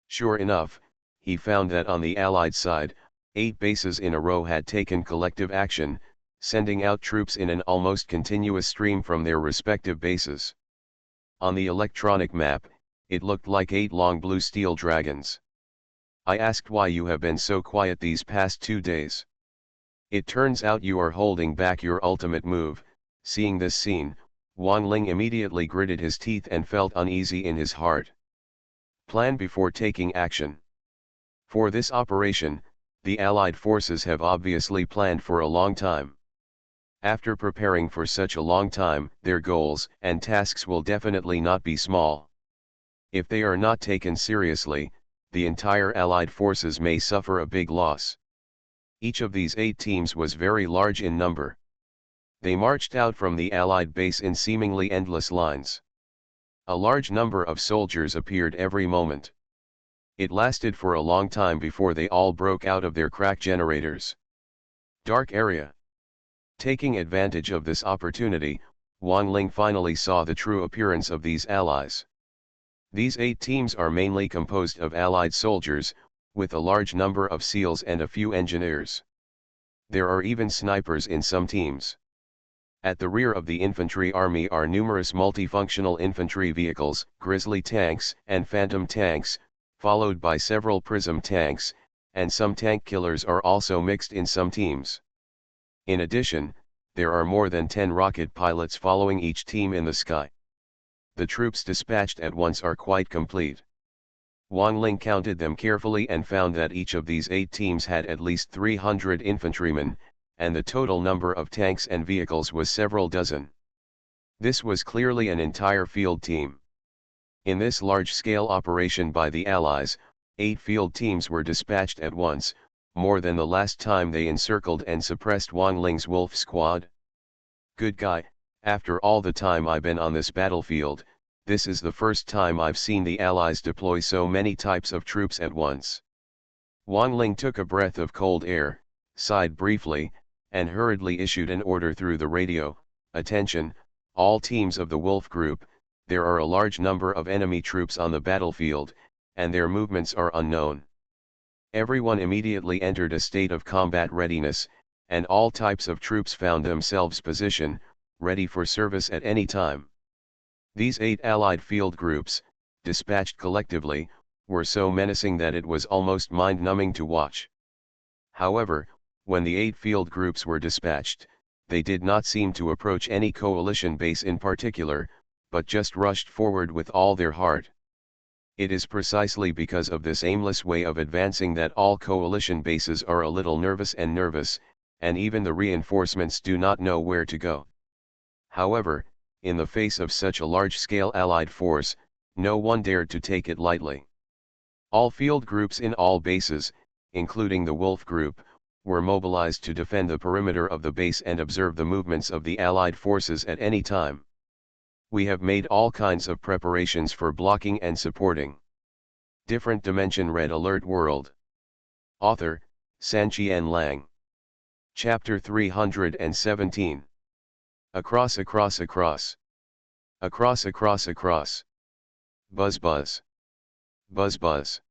Sure enough, he found that on the Allied side, 8 bases in a row had taken collective action, sending out troops in an almost continuous stream from their respective bases. On the electronic map, it looked like 8 long blue steel dragons. I asked why you have been so quiet these past 2 days. It turns out you are holding back your ultimate move. Seeing this scene, Wang Ling immediately gritted his teeth and felt uneasy in his heart. Plan before taking action. For this operation, the Allied forces have obviously planned for a long time. After preparing for such a long time, their goals and tasks will definitely not be small. If they are not taken seriously, the entire Allied forces may suffer a big loss. Each of these 8 teams was very large in number. They marched out from the Allied base in seemingly endless lines. A large number of soldiers appeared every moment. It lasted for a long time before they all broke out of their crack generators. Dark area. Taking advantage of this opportunity, Wang Ling finally saw the true appearance of these allies. These 8 teams are mainly composed of Allied soldiers, with a large number of SEALs and a few engineers. There are even snipers in some teams. At the rear of the infantry army are numerous multifunctional infantry vehicles, grizzly tanks and phantom tanks, followed by several prism tanks, and some tank killers are also mixed in some teams. In addition, there are more than 10 rocket pilots following each team in the sky. The troops dispatched at once are quite complete. Wang Ling counted them carefully and found that each of these 8 teams had at least 300 infantrymen, and the total number of tanks and vehicles was several dozen. This was clearly an entire field team. In this large-scale operation by the Allies, 8 field teams were dispatched at once, more than the last time they encircled and suppressed Wang Ling's wolf squad. Good guy, after all the time I've been on this battlefield, this is the first time I've seen the Allies deploy so many types of troops at once. Wang Ling took a breath of cold air, sighed briefly, and hurriedly issued an order through the radio: "Attention, all teams of the Wolf Group, there are a large number of enemy troops on the battlefield, and their movements are unknown." Everyone immediately entered a state of combat readiness, and all types of troops found themselves positioned, ready for service at any time. These 8 Allied field groups, dispatched collectively, were so menacing that it was almost mind-numbing to watch. However, when the 8 field groups were dispatched, they did not seem to approach any coalition base in particular, but just rushed forward with all their heart. It is precisely because of this aimless way of advancing that all coalition bases are a little nervous, and even the reinforcements do not know where to go. However, in the face of such a large-scale Allied force, no one dared to take it lightly. All field groups in all bases, including the Wolf Group, were mobilized to defend the perimeter of the base and observe the movements of the Allied forces at any time. We have made all kinds of preparations for blocking and supporting. Different Dimension Red Alert World. Author, Sanqian Lang. Chapter 317. Across. Across. Buzz buzz. Buzz buzz.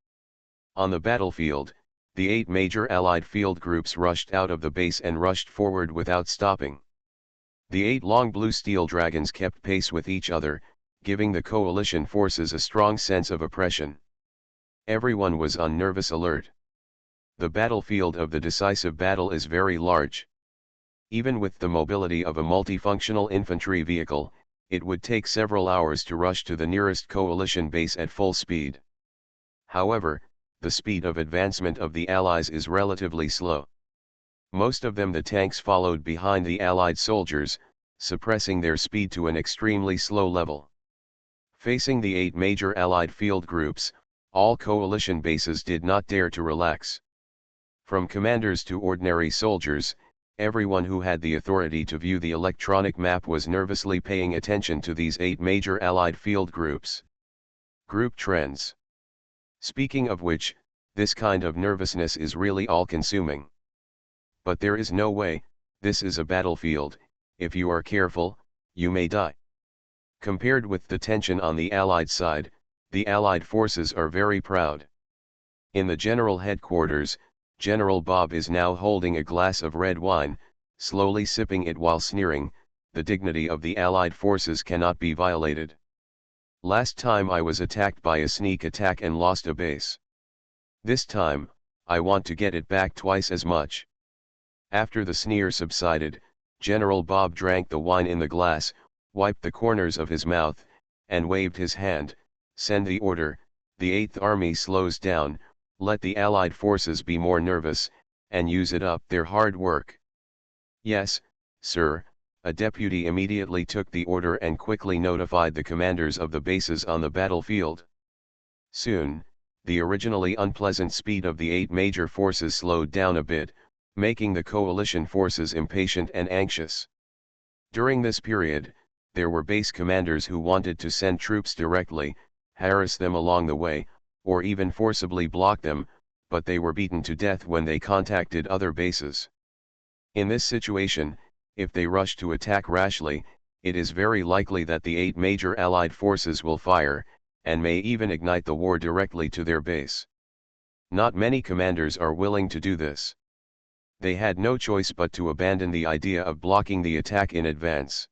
On the battlefield, the 8 major Allied field groups rushed out of the base and rushed forward without stopping. The 8 long blue steel dragons kept pace with each other, giving the coalition forces a strong sense of oppression. Everyone was on nervous alert. The battlefield of the decisive battle is very large. Even with the mobility of a multifunctional infantry vehicle, it would take several hours to rush to the nearest coalition base at full speed. However, the speed of advancement of the Allies is relatively slow. Most of them, the tanks, followed behind the Allied soldiers, suppressing their speed to an extremely slow level. Facing the 8 major Allied field groups, all coalition bases did not dare to relax. From commanders to ordinary soldiers, everyone who had the authority to view the electronic map was nervously paying attention to these 8 major Allied field groups. Group trends. Speaking of which, this kind of nervousness is really all-consuming. But there is no way, this is a battlefield, if you are careful, you may die. Compared with the tension on the Allied side, the Allied forces are very proud. In the general headquarters, General Bob is now holding a glass of red wine, slowly sipping it while sneering, "The dignity of the Allied forces cannot be violated. Last time I was attacked by a sneak attack and lost a base. This time, I want to get it back twice as much." After the sneer subsided, General Bob drank the wine in the glass, wiped the corners of his mouth, and waved his hand. "Send the order, the 8th Army slows down, let the Allied forces be more nervous, and use it up their hard work." "Yes, "Sir," a deputy immediately took the order and quickly notified the commanders of the bases on the battlefield. Soon, the originally unpleasant speed of the 8 major forces slowed down a bit, making the coalition forces impatient and anxious. During this period, there were base commanders who wanted to send troops directly, harass them along the way, or even forcibly block them, but they were beaten to death when they contacted other bases. In this situation, if they rush to attack rashly, it is very likely that the 8 major Allied forces will fire, and may even ignite the war directly to their base. Not many commanders are willing to do this. They had no choice but to abandon the idea of blocking the attack in advance.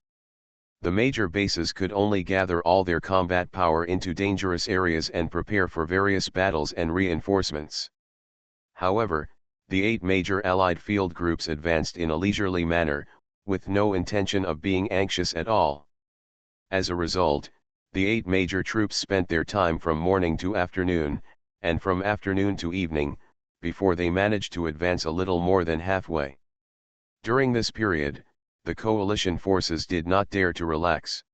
The major bases could only gather all their combat power into dangerous areas and prepare for various battles and reinforcements. However, the 8 major Allied field groups advanced in a leisurely manner, with no intention of being anxious at all. As a result, the 8 major troops spent their time from morning to afternoon, and from afternoon to evening, before they managed to advance a little more than halfway. During this period, the coalition forces did not dare to relax.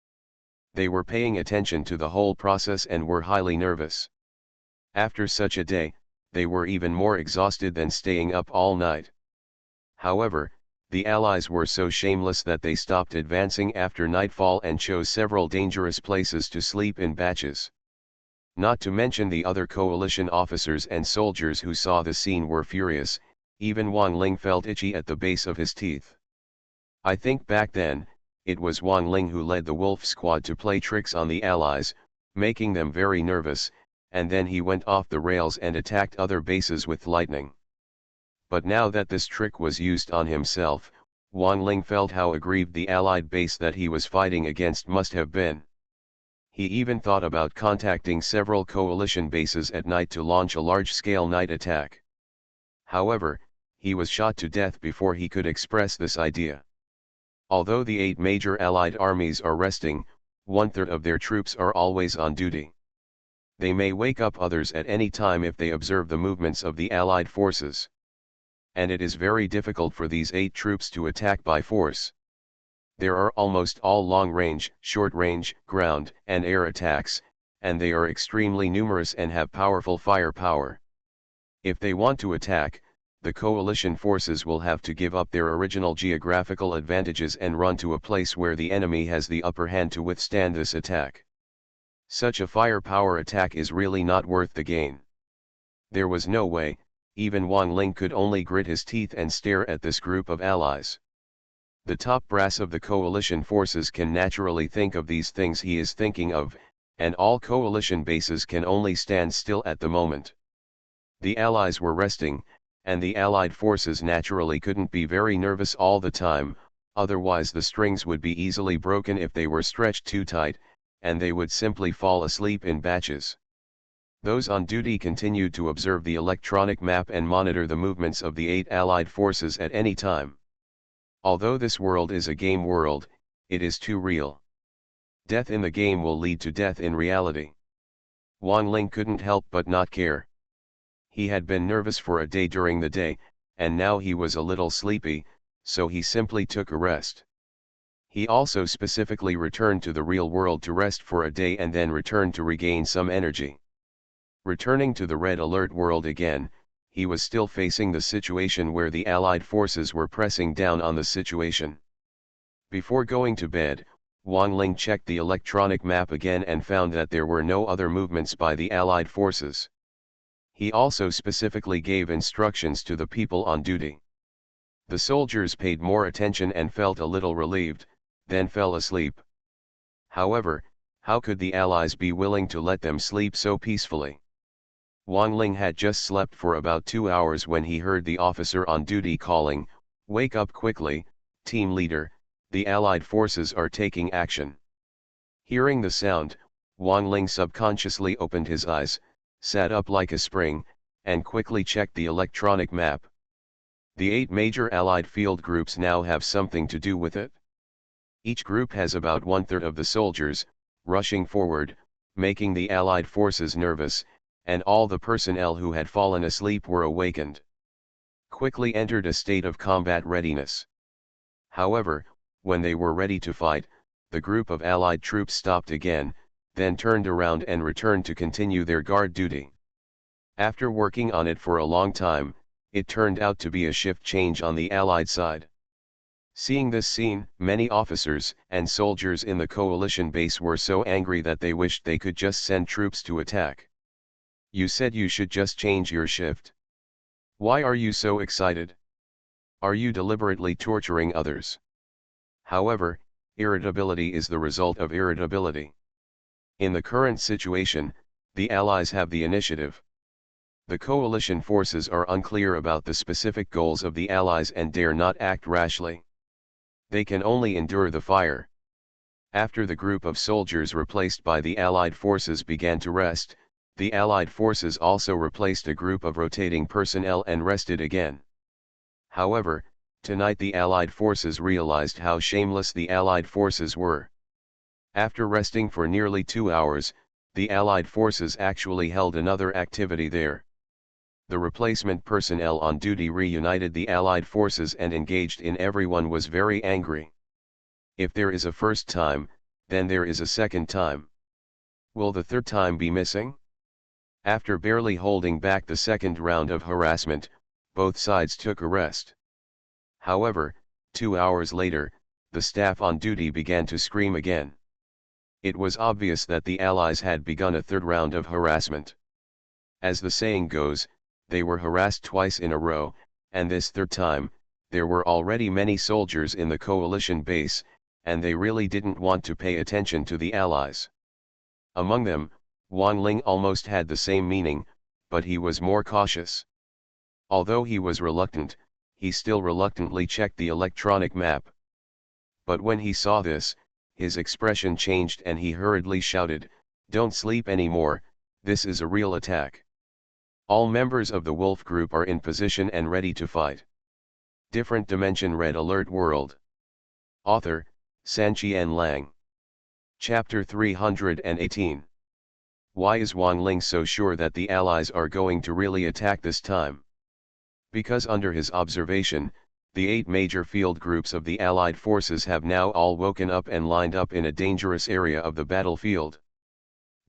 They were paying attention to the whole process and were highly nervous. After such a day, they were even more exhausted than staying up all night. However, the Allies were so shameless that they stopped advancing after nightfall and chose several dangerous places to sleep in batches. Not to mention the other coalition officers and soldiers who saw the scene were furious. Even Wang Ling felt itchy at the base of his teeth. I think back then, it was Wang Ling who led the Wolf Squad to play tricks on the Allies, making them very nervous, and then he went off the rails and attacked other bases with lightning. But now that this trick was used on himself, Wang Ling felt how aggrieved the Allied base that he was fighting against must have been. He even thought about contacting several coalition bases at night to launch a large-scale night attack. However, he was shot to death before he could express this idea. Although the 8 major Allied armies are resting, 1/3 of their troops are always on duty. They may wake up others at any time if they observe the movements of the Allied forces. And it is very difficult for these 8 troops to attack by force. There are almost all long-range, short-range, ground, and air attacks, and they are extremely numerous and have powerful firepower. If they want to attack, the coalition forces will have to give up their original geographical advantages and run to a place where the enemy has the upper hand to withstand this attack. Such a firepower attack is really not worth the gain. There was no way, even Wang Ling could only grit his teeth and stare at this group of allies. The top brass of the coalition forces can naturally think of these things he is thinking of, and all coalition bases can only stand still at the moment. The Allies were resting, and the Allied forces naturally couldn't be very nervous all the time, otherwise the strings would be easily broken if they were stretched too tight, and they would simply fall asleep in batches. Those on duty continued to observe the electronic map and monitor the movements of the 8 Allied forces at any time. Although this world is a game world, it is too real. Death in the game will lead to death in reality. Wang Ling couldn't help but not care. He had been nervous for a day during the day, and now he was a little sleepy, so he simply took a rest. He also specifically returned to the real world to rest for a day and then returned to regain some energy. Returning to the red alert world again, he was still facing the situation where the Allied forces were pressing down on the situation. Before going to bed, Wang Ling checked the electronic map again and found that there were no other movements by the Allied forces. He also specifically gave instructions to the people on duty. The soldiers paid more attention and felt a little relieved, then fell asleep. However, how could the Allies be willing to let them sleep so peacefully? Wang Ling had just slept for about 2 hours when he heard the officer on duty calling, "Wake up quickly, team leader, the Allied forces are taking action." Hearing the sound, Wang Ling subconsciously opened his eyes, sat up like a spring, and quickly checked the electronic map. The 8 major Allied field groups now have something to do with it. Each group has about 1/3 of the soldiers, rushing forward, making the Allied forces nervous, and all the personnel who had fallen asleep were awakened. Quickly entered a state of combat readiness. However, when they were ready to fight, the group of Allied troops stopped again, then turned around and returned to continue their guard duty. After working on it for a long time, it turned out to be a shift change on the Allied side. Seeing this scene, many officers and soldiers in the coalition base were so angry that they wished they could just send troops to attack. You said you should just change your shift. Why are you so excited? Are you deliberately torturing others? However, irritability is the result of irritability. In the current situation, the Allies have the initiative. The coalition forces are unclear about the specific goals of the Allies and dare not act rashly. They can only endure the fire. After the group of soldiers replaced by the Allied forces began to rest, the Allied forces also replaced a group of rotating personnel and rested again. However, tonight the Allied forces realized how shameless the Allied forces were. After resting for nearly 2 hours, the Allied forces actually held another activity there. The replacement personnel on duty reunited the Allied forces and engaged in. Everyone was very angry. If there is a first time, then there is a second time. Will the third time be missing? After barely holding back the second round of harassment, both sides took a rest. However, 2 hours later, the staff on duty began to scream again. It was obvious that the Allies had begun a third round of harassment. As the saying goes, they were harassed twice in a row, and this third time, there were already many soldiers in the coalition base, and they really didn't want to pay attention to the Allies. Among them, Wang Ling almost had the same meaning, but he was more cautious. Although he was reluctant, he still reluctantly checked the electronic map. But when he saw this, his expression changed and he hurriedly shouted, "Don't sleep anymore, this is a real attack. All members of the Wolf Group are in position and ready to fight." Different Dimension Red Alert World. Author, Sanqian Lang. Chapter 318. Why is Wang Ling so sure that the Allies are going to really attack this time? Because under his observation, the 8 major field groups of the Allied forces have now all woken up and lined up in a dangerous area of the battlefield.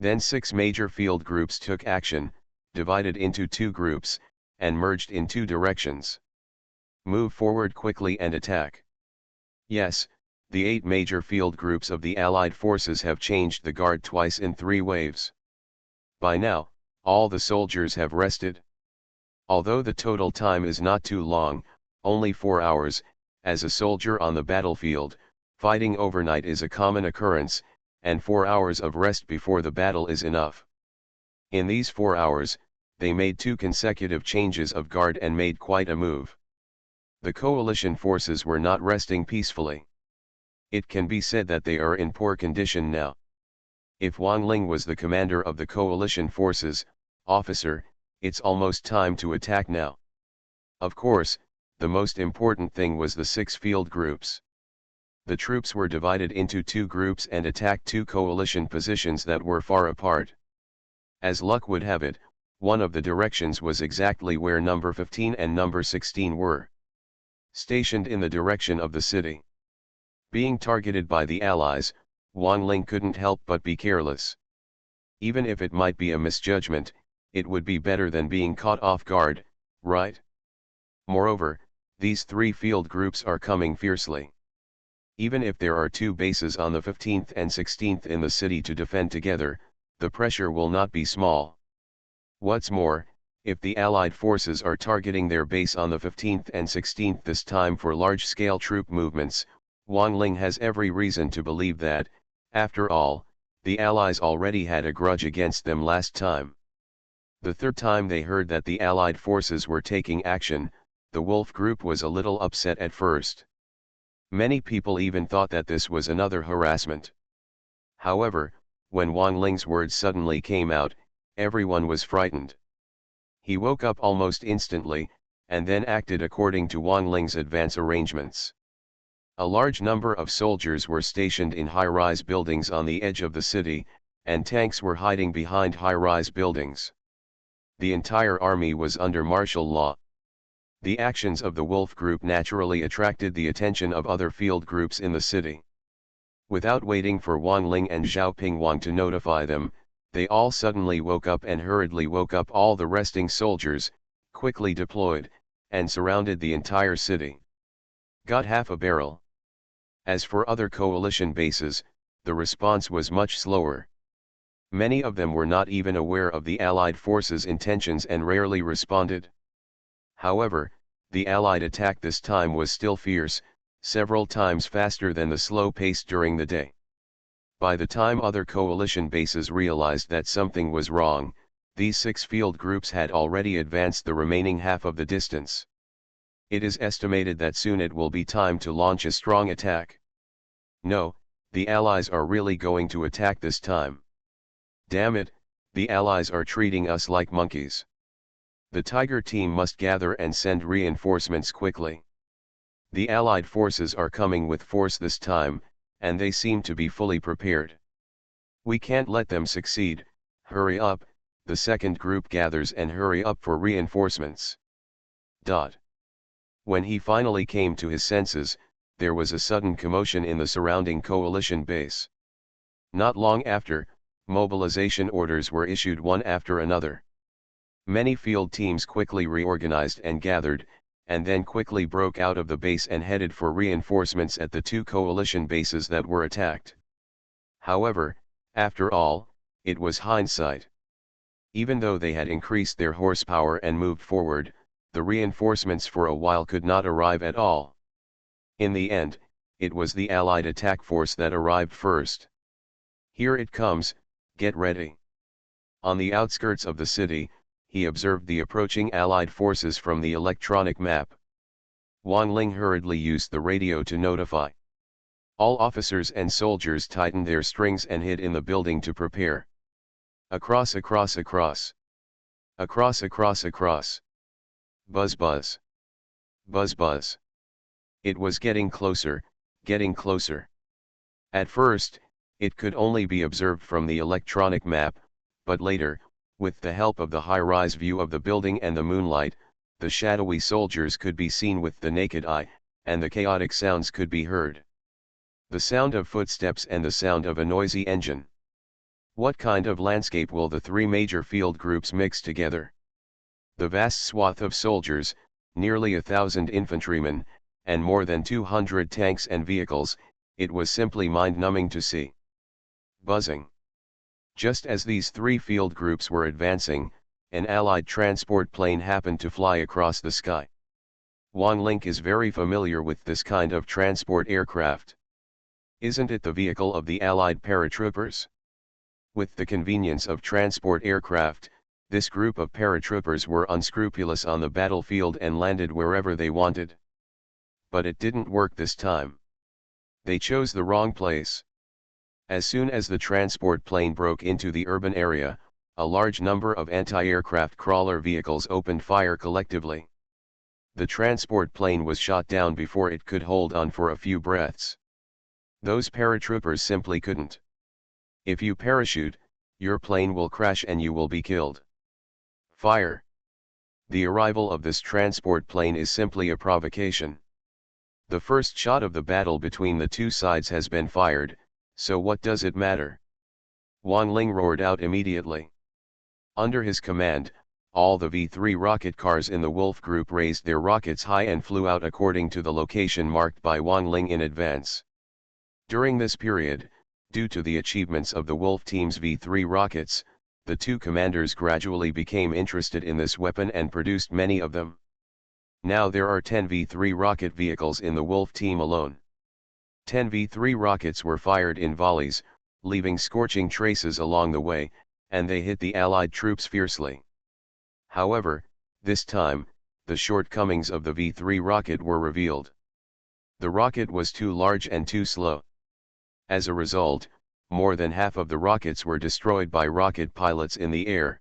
Then 6 major field groups took action, divided into 2 groups, and merged in 2 directions. Move forward quickly and attack. Yes, the 8 major field groups of the Allied forces have changed the guard twice in 3 waves. By now, all the soldiers have rested. Although the total time is not too long, only 4 hours, as a soldier on the battlefield, fighting overnight is a common occurrence, and 4 hours of rest before the battle is enough. In these 4 hours, they made 2 consecutive changes of guard and made quite a move. The coalition forces were not resting peacefully. It can be said that they are in poor condition now. If Wang Ling was the commander of the coalition forces, "Officer, it's almost time to attack now." Of course, the most important thing was the 6 field groups. The troops were divided into 2 groups and attacked 2 coalition positions that were far apart. As luck would have it, one of the directions was exactly where number 15 and number 16 were. Stationed in the direction of the city. Being targeted by the Allies, Wang Ling couldn't help but be careless. Even if it might be a misjudgment, it would be better than being caught off guard, right? Moreover, these 3 field groups are coming fiercely. Even if there are 2 bases on the 15th and 16th in the city to defend together, the pressure will not be small. What's more, if the Allied forces are targeting their base on the 15th and 16th this time for large-scale troop movements, Wang Ling has every reason to believe that, after all, the Allies already had a grudge against them last time. The third time they heard that the Allied forces were taking action, the Wolf Group was a little upset at first. Many people even thought that this was another harassment. However, when Wang Ling's words suddenly came out, everyone was frightened. He woke up almost instantly, and then acted according to Wang Ling's advance arrangements. A large number of soldiers were stationed in high-rise buildings on the edge of the city, and tanks were hiding behind high-rise buildings. The entire army was under martial law. The actions of the Wolf Group naturally attracted the attention of other field groups in the city. Without waiting for Wang Ling and Zhao Pingwang to notify them, they all suddenly woke up and hurriedly woke up all the resting soldiers, quickly deployed, and surrounded the entire city. Got half a barrel. As for other coalition bases, the response was much slower. Many of them were not even aware of the Allied forces' intentions and rarely responded. However, the Allied attack this time was still fierce, several times faster than the slow pace during the day. By the time other coalition bases realized that something was wrong, these 6 field groups had already advanced the remaining half of the distance. It is estimated that soon it will be time to launch a strong attack. No, the Allies are really going to attack this time. Damn it, the Allies are treating us like monkeys. The Tiger team must gather and send reinforcements quickly. The Allied forces are coming with force this time, and they seem to be fully prepared. We can't let them succeed. Hurry up, the second group gathers and hurry up for reinforcements. When he finally came to his senses, there was a sudden commotion in the surrounding coalition base. Not long after, mobilization orders were issued one after another. Many field teams quickly reorganized and gathered, and then quickly broke out of the base and headed for reinforcements at the 2 coalition bases that were attacked. However, after all, it was hindsight. Even though they had increased their horsepower and moved forward, the reinforcements for a while could not arrive at all. In the end, it was the Allied attack force that arrived first. Here it comes, get ready. On the outskirts of the city, he observed the approaching Allied forces from the electronic map. Wang Ling hurriedly used the radio to notify. All officers and soldiers tightened their strings and hid in the building to prepare. Across. Buzz buzz. Buzz buzz. It was getting closer, getting closer. At first, it could only be observed from the electronic map, but later, with the help of the high-rise view of the building and the moonlight, the shadowy soldiers could be seen with the naked eye, and the chaotic sounds could be heard. The sound of footsteps and the sound of a noisy engine. What kind of landscape will the 3 major field groups mix together? The vast swath of soldiers, nearly 1,000 infantrymen, and more than 200 tanks and vehicles, it was simply mind-numbing to see. Buzzing. Just as these 3 field groups were advancing, an Allied transport plane happened to fly across the sky. Wang Ling is very familiar with this kind of transport aircraft. Isn't it the vehicle of the Allied paratroopers? With the convenience of transport aircraft, this group of paratroopers were unscrupulous on the battlefield and landed wherever they wanted. But it didn't work this time. They chose the wrong place. As soon as the transport plane broke into the urban area, a large number of anti-aircraft crawler vehicles opened fire collectively. The transport plane was shot down before it could hold on for a few breaths. Those paratroopers simply couldn't. If you parachute, your plane will crash and you will be killed. Fire. The arrival of this transport plane is simply a provocation. The first shot of the battle between the 2 sides has been fired, so what does it matter? Wang Ling roared out immediately. Under his command, all the V-3 rocket cars in the Wolf Group raised their rockets high and flew out according to the location marked by Wang Ling in advance. During this period, due to the achievements of the Wolf Team's V-3 rockets, the 2 commanders gradually became interested in this weapon and produced many of them. Now there are 10 V-3 rocket vehicles in the Wolf Team alone. 10 V-3 rockets were fired in volleys, leaving scorching traces along the way, and they hit the Allied troops fiercely. However, this time, the shortcomings of the V-3 rocket were revealed. The rocket was too large and too slow. As a result, more than half of the rockets were destroyed by rocket pilots in the air.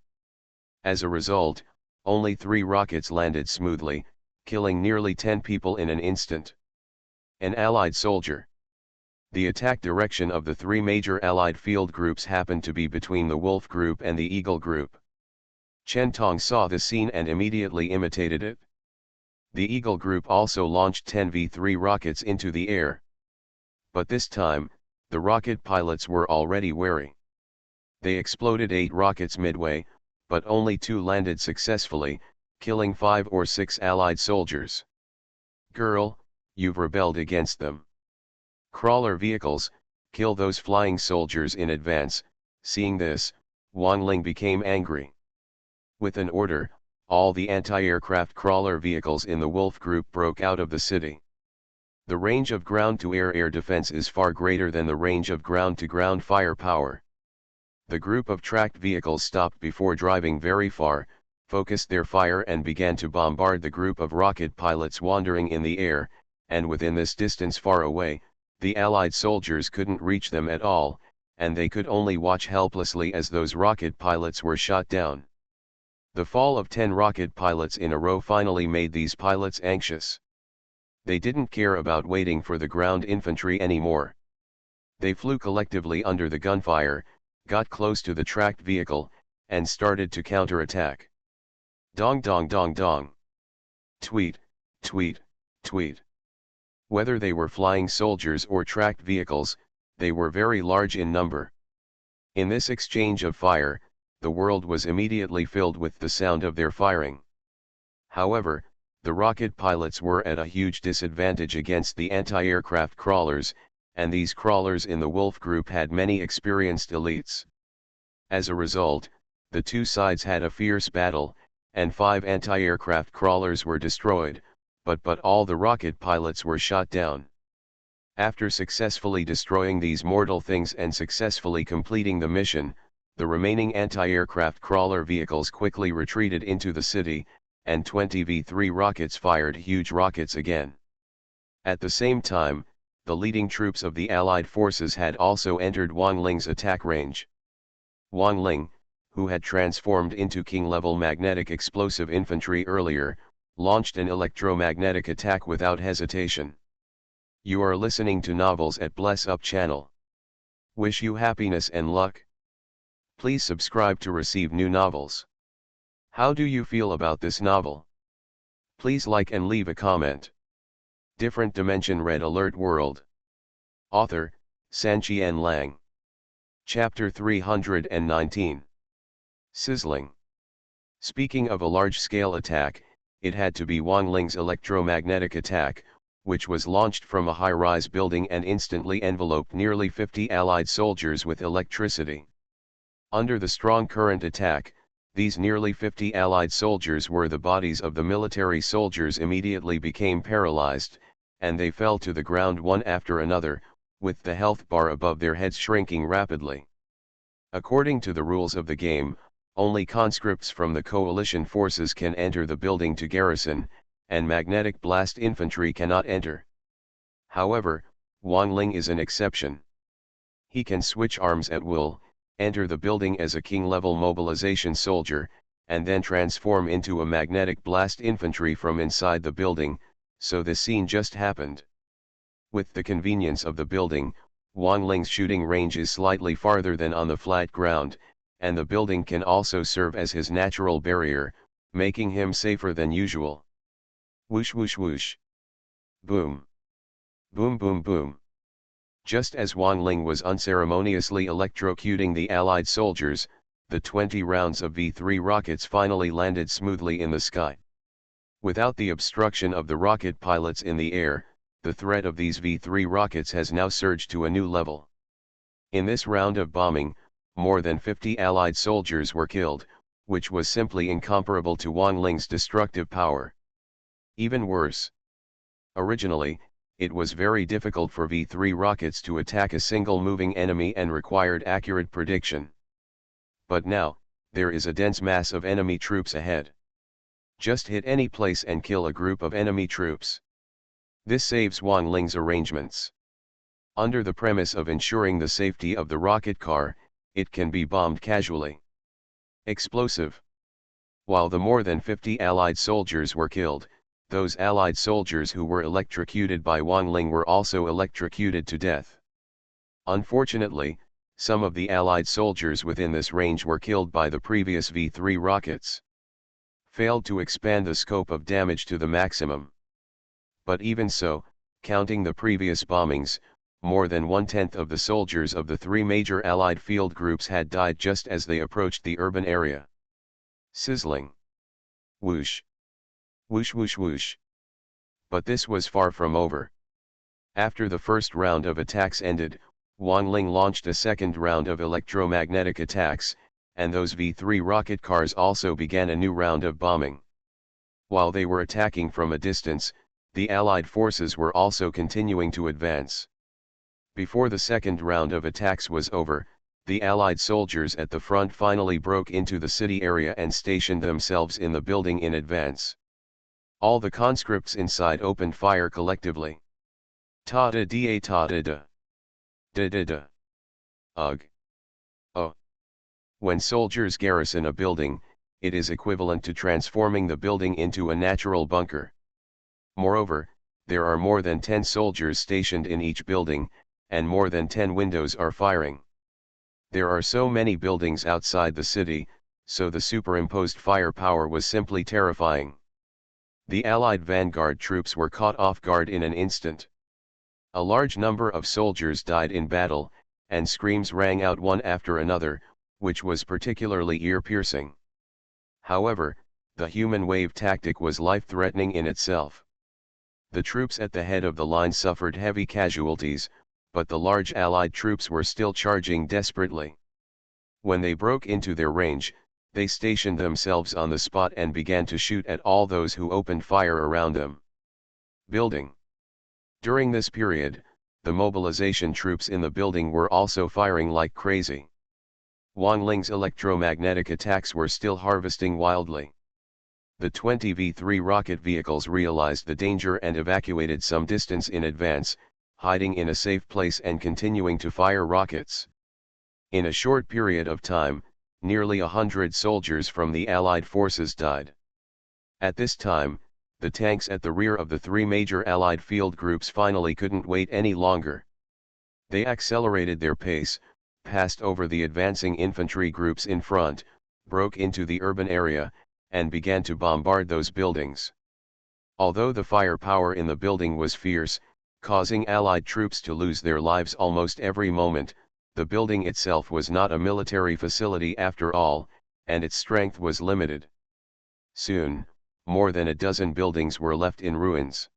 As a result, only 3 rockets landed smoothly, killing nearly 10 people in an instant. An Allied soldier. The attack direction of the 3 major Allied field groups happened to be between the Wolf Group and the Eagle Group. Chen Tong saw the scene and immediately imitated it. The Eagle group also launched 10 V-3 rockets into the air. But this time, the rocket pilots were already wary. They exploded 8 rockets midway, but only 2 landed successfully, killing 5 or 6 Allied soldiers. Girl, you've rebelled against them. Crawler vehicles, kill those flying soldiers in advance. Seeing this, Wang Ling became angry. With an order, all the anti-aircraft crawler vehicles in the Wolf group broke out of the city. The range of ground-to-air air defense is far greater than the range of ground-to-ground firepower. The group of tracked vehicles stopped before driving very far, focused their fire and began to bombard the group of rocket pilots wandering in the air, and within this distance far away, the Allied soldiers couldn't reach them at all, and they could only watch helplessly as those rocket pilots were shot down. The fall of 10 rocket pilots in a row finally made these pilots anxious. They didn't care about waiting for the ground infantry anymore. They flew collectively under the gunfire, got close to the tracked vehicle, and started to counterattack. Dong dong dong dong. Tweet, tweet, tweet. Whether they were flying soldiers or tracked vehicles, they were very large in number. In this exchange of fire, the world was immediately filled with the sound of their firing. However, the rocket pilots were at a huge disadvantage against the anti-aircraft crawlers, and these crawlers in the Wolf group had many experienced elites. As a result, the two sides had a fierce battle, and 5 anti-aircraft crawlers were destroyed, but all the rocket pilots were shot down. After successfully destroying these mortal things and successfully completing the mission, the remaining anti-aircraft crawler vehicles quickly retreated into the city, and 20 V-3 rockets fired huge rockets again. At the same time, the leading troops of the Allied forces had also entered Wang Ling's attack range. Wang Ling, who had transformed into King-level magnetic explosive infantry earlier, launched an electromagnetic attack without hesitation. You are listening to Novels at Bless Up channel. Wish you happiness and luck. Please subscribe to receive new novels. How do you feel about this novel? Please like and leave a comment. Different Dimension Red Alert World. Author, Sanqian Lang. Chapter 319. Sizzling. Speaking of a large-scale attack, it had to be Wang Ling's electromagnetic attack, which was launched from a high-rise building and instantly enveloped nearly 50 Allied soldiers with electricity. Under the strong current attack, these nearly 50 Allied soldiers were the bodies of the military soldiers immediately became paralyzed, and they fell to the ground one after another, with the health bar above their heads shrinking rapidly. According to the rules of the game, only conscripts from the coalition forces can enter the building to garrison, and magnetic blast infantry cannot enter. However, Wang Ling is an exception. He can switch arms at will, enter the building as a king-level mobilization soldier, and then transform into a magnetic blast infantry from inside the building, so the scene just happened. With the convenience of the building, Wang Ling's shooting range is slightly farther than on the flat ground, and the building can also serve as his natural barrier, making him safer than usual. Whoosh whoosh whoosh. Boom. Boom boom boom. Just as Wang Ling was unceremoniously electrocuting the Allied soldiers, the 20 rounds of V-3 rockets finally landed smoothly in the sky. Without the obstruction of the rocket pilots in the air, the threat of these V-3 rockets has now surged to a new level. In this round of bombing, more than 50 Allied soldiers were killed, which was simply incomparable to Wang Ling's destructive power. Even worse. Originally, it was very difficult for V-3 rockets to attack a single moving enemy and required accurate prediction. But now, there is a dense mass of enemy troops ahead. Just hit any place and kill a group of enemy troops. This saves Wang Ling's arrangements. Under the premise of ensuring the safety of the rocket car, it can be bombed casually. Explosive. While the more than 50 Allied soldiers were killed, those Allied soldiers who were electrocuted by Wang Ling were also electrocuted to death. Unfortunately, some of the Allied soldiers within this range were killed by the previous V-3 rockets. failed to expand the scope of damage to the maximum. But even so, counting the previous bombings, more than 1/10 of the soldiers of the three major Allied field groups had died just as they approached the urban area. Sizzling. Whoosh. Whoosh whoosh whoosh. But this was far from over. After the first round of attacks ended, Wang Ling launched a second round of electromagnetic attacks, and those V-3 rocket cars also began a new round of bombing. While they were attacking from a distance, the Allied forces were also continuing to advance. Before the second round of attacks was over, the Allied soldiers at the front finally broke into the city area and stationed themselves in the building in advance. All the conscripts inside opened fire collectively. Ta-da-da ta-da-da. Da-da-da. Ugh. Oh. When soldiers garrison a building, it is equivalent to transforming the building into a natural bunker. Moreover, there are more than 10 soldiers stationed in each building, and more than 10 windows are firing. There are so many buildings outside the city, so the superimposed firepower was simply terrifying. The Allied vanguard troops were caught off guard in an instant. A large number of soldiers died in battle, and screams rang out one after another, which was particularly ear-piercing. However, the human wave tactic was life-threatening in itself. The troops at the head of the line suffered heavy casualties, but the large Allied troops were still charging desperately. When they broke into their range, they stationed themselves on the spot and began to shoot at all those who opened fire around them. Building. During this period, the mobilization troops in the building were also firing like crazy. Wang Ling's electromagnetic attacks were still harvesting wildly. The 20 V-3 rocket vehicles realized the danger and evacuated some distance in advance, hiding in a safe place and continuing to fire rockets. In a short period of time, nearly 100 soldiers from the Allied forces died. At this time, the tanks at the rear of the three major Allied field groups finally couldn't wait any longer. They accelerated their pace, passed over the advancing infantry groups in front, broke into the urban area, and began to bombard those buildings. Although the firepower in the building was fierce, causing Allied troops to lose their lives almost every moment, the building itself was not a military facility after all, and its strength was limited. Soon, more than a dozen buildings were left in ruins.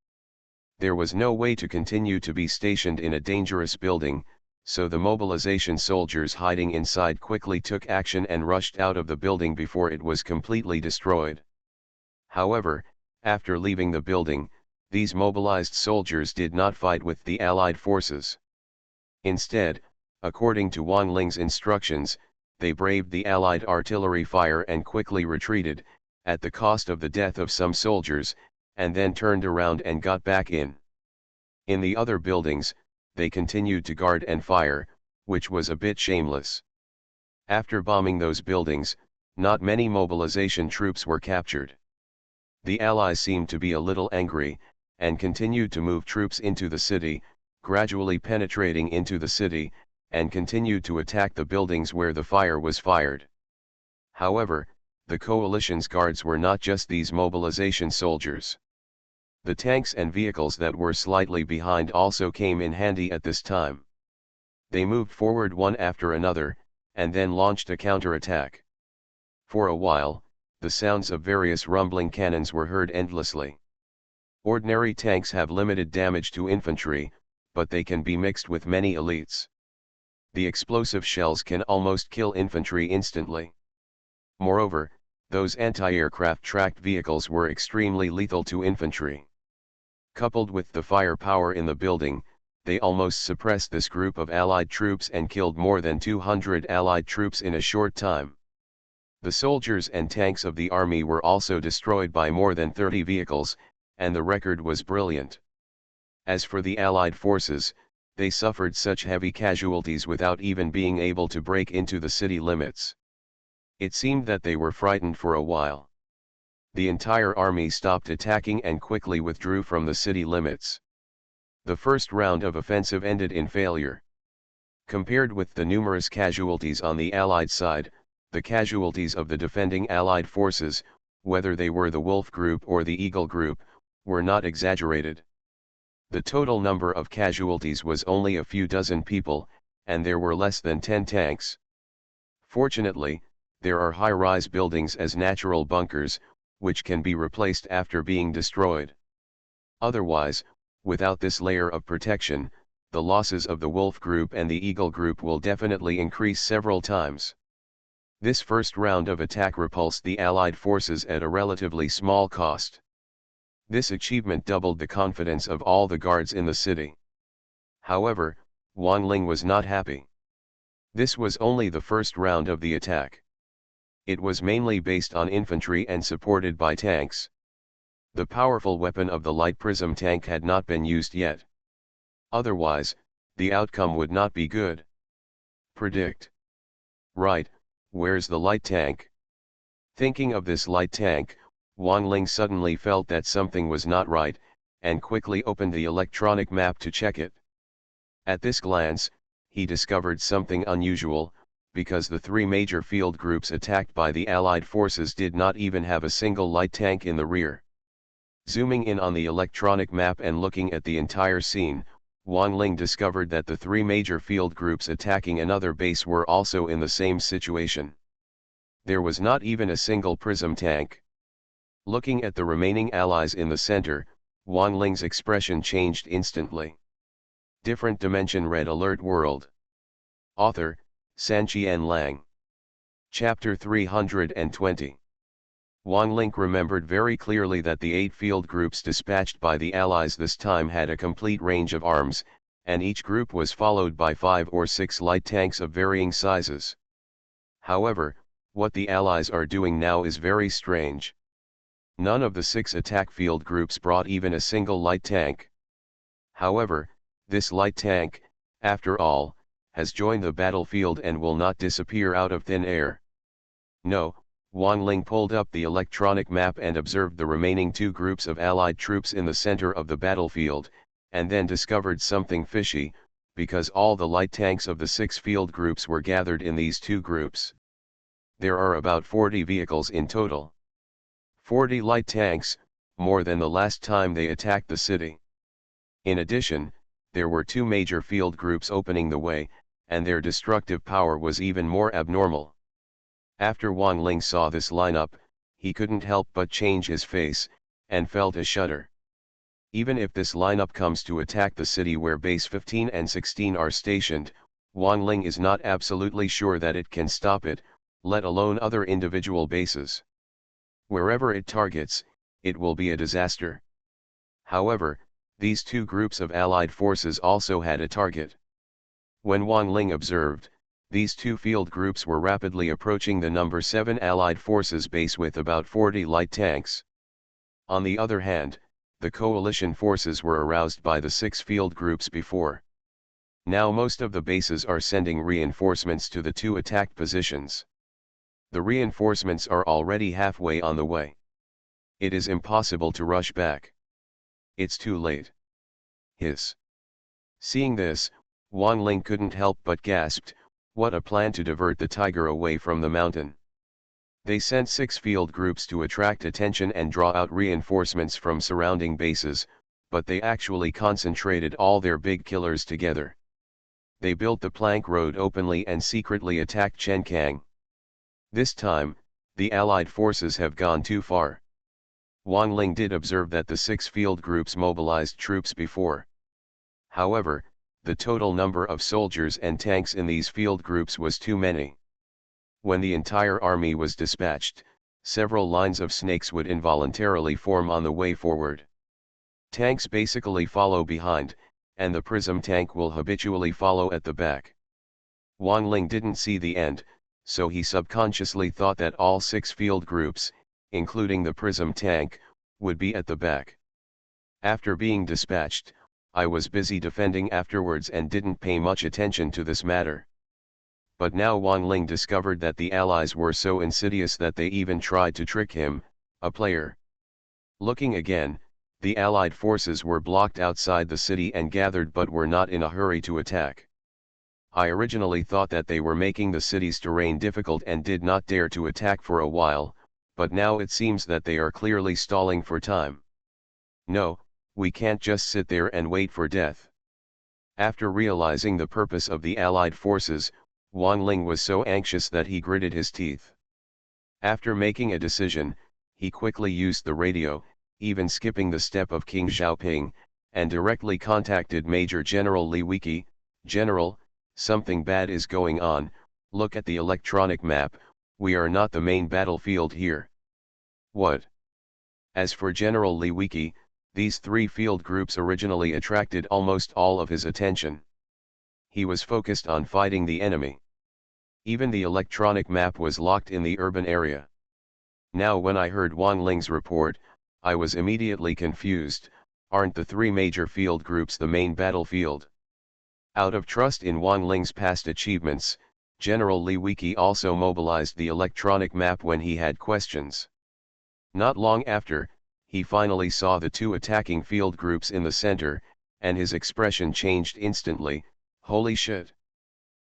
There was no way to continue to be stationed in a dangerous building, so the mobilization soldiers hiding inside quickly took action and rushed out of the building before it was completely destroyed. However, after leaving the building, these mobilized soldiers did not fight with the Allied forces. Instead, according to Wang Ling's instructions, they braved the Allied artillery fire and quickly retreated, at the cost of the death of some soldiers, and then turned around and got back in. In the other buildings, they continued to guard and fire, which was a bit shameless. After bombing those buildings, not many mobilization troops were captured. The Allies seemed to be a little angry, and continued to move troops into the city, gradually penetrating into the city, and continued to attack the buildings where the fire was fired. However, the coalition's guards were not just these mobilization soldiers. The tanks and vehicles that were slightly behind also came in handy at this time. They moved forward one after another, and then launched a counterattack. For a while, the sounds of various rumbling cannons were heard endlessly. Ordinary tanks have limited damage to infantry, but they can be mixed with many elites. The explosive shells can almost kill infantry instantly. Moreover, those anti-aircraft tracked vehicles were extremely lethal to infantry. Coupled with the firepower in the building, they almost suppressed this group of Allied troops and killed more than 200 Allied troops in a short time. The soldiers and tanks of the army were also destroyed by more than 30 vehicles, and the record was brilliant. As for the Allied forces, they suffered such heavy casualties without even being able to break into the city limits. It seemed that they were frightened for a while. The entire army stopped attacking and quickly withdrew from the city limits. The first round of offensive ended in failure. Compared with the numerous casualties on the Allied side, the casualties of the defending Allied forces, whether they were the Wolf Group or the Eagle Group, were not exaggerated. The total number of casualties was only a few dozen people, and there were less than 10 tanks. Fortunately, there are high-rise buildings as natural bunkers, which can be replaced after being destroyed. Otherwise, without this layer of protection, the losses of the Wolf Group and the Eagle Group will definitely increase several times. This first round of attack repulsed the Allied forces at a relatively small cost. This achievement doubled the confidence of all the guards in the city. However, Wang Ling was not happy. This was only the first round of the attack. It was mainly based on infantry and supported by tanks. The powerful weapon of the light prism tank had not been used yet. Otherwise, the outcome would not be good. Predict. Right, where's the light tank? Thinking of this light tank, Wang Ling suddenly felt that something was not right, and quickly opened the electronic map to check it. At this glance, he discovered something unusual, because the three major field groups attacked by the Allied forces did not even have a single light tank in the rear. Zooming in on the electronic map and looking at the entire scene, Wang Ling discovered that the three major field groups attacking another base were also in the same situation. There was not even a single prism tank. Looking at the remaining allies in the center, Wang Ling's expression changed instantly. Different Dimension Red Alert World. Author, Sanqian Lang. Chapter 320. Wang Ling remembered very clearly that the 8 field groups dispatched by the Allies this time had a complete range of arms, and each group was followed by 5 or 6 light tanks of varying sizes. However, what the Allies are doing now is very strange. None of the 6 attack field groups brought even a single light tank. However, this light tank, after all, has joined the battlefield and will not disappear out of thin air. No. Wang Ling pulled up the electronic map and observed the remaining 2 groups of Allied troops in the center of the battlefield, and then discovered something fishy, because all the light tanks of the 6 field groups were gathered in these 2 groups. There are about 40 vehicles in total. 40 light tanks, more than the last time they attacked the city. In addition, there were 2 major field groups opening the way, and their destructive power was even more abnormal. After Wang Ling saw this lineup, he couldn't help but change his face, and felt a shudder. Even if this lineup comes to attack the city where base 15 and 16 are stationed, Wang Ling is not absolutely sure that it can stop it, let alone other individual bases. Wherever it targets, it will be a disaster. However, these 2 groups of Allied forces also had a target. When Wang Ling observed, these 2 field groups were rapidly approaching the number 7 Allied forces base with about 40 light tanks. On the other hand, the coalition forces were aroused by the 6 field groups before. Now most of the bases are sending reinforcements to the 2 attacked positions. The reinforcements are already halfway on the way. It is impossible to rush back. It's too late. Hiss. Seeing this, Wang Ling couldn't help but gasped, what a plan to divert the tiger away from the mountain. They sent 6 field groups to attract attention and draw out reinforcements from surrounding bases, but they actually concentrated all their big killers together. They built the plank road openly and secretly attacked Chenkang. This time, the Allied forces have gone too far. Wang Ling did observe that the 6 field groups mobilized troops before. However, the total number of soldiers and tanks in these field groups was too many. When the entire army was dispatched, several lines of snakes would involuntarily form on the way forward. Tanks basically follow behind, and the prism tank will habitually follow at the back. Wang Ling didn't see the end, so he subconsciously thought that all 6 field groups, including the prism tank, would be at the back. After being dispatched, I was busy defending afterwards and didn't pay much attention to this matter. But now Wang Ling discovered that the Allies were so insidious that they even tried to trick him, a player. Looking again, the Allied forces were blocked outside the city and gathered but were not in a hurry to attack. I originally thought that they were making the city's terrain difficult and did not dare to attack for a while, but now it seems that they are clearly stalling for time. No, we can't just sit there and wait for death. After realizing the purpose of the Allied forces, Wang Ling was so anxious that he gritted his teeth. After making a decision, he quickly used the radio, even skipping the step of King Xiaoping, and directly contacted Major General Li Wiki. "General, something bad is going on, look at the electronic map, we are not the main battlefield here." "What?" As for General Li Wiki, these three field groups originally attracted almost all of his attention. He was focused on fighting the enemy. Even the electronic map was locked in the urban area. Now when I heard Wang Ling's report, I was immediately confused. Aren't the three major field groups the main battlefield? Out of trust in Wang Ling's past achievements, General Li Wiki also mobilized the electronic map when he had questions. Not long after, he finally saw the two attacking field groups in the center, and his expression changed instantly. Holy shit!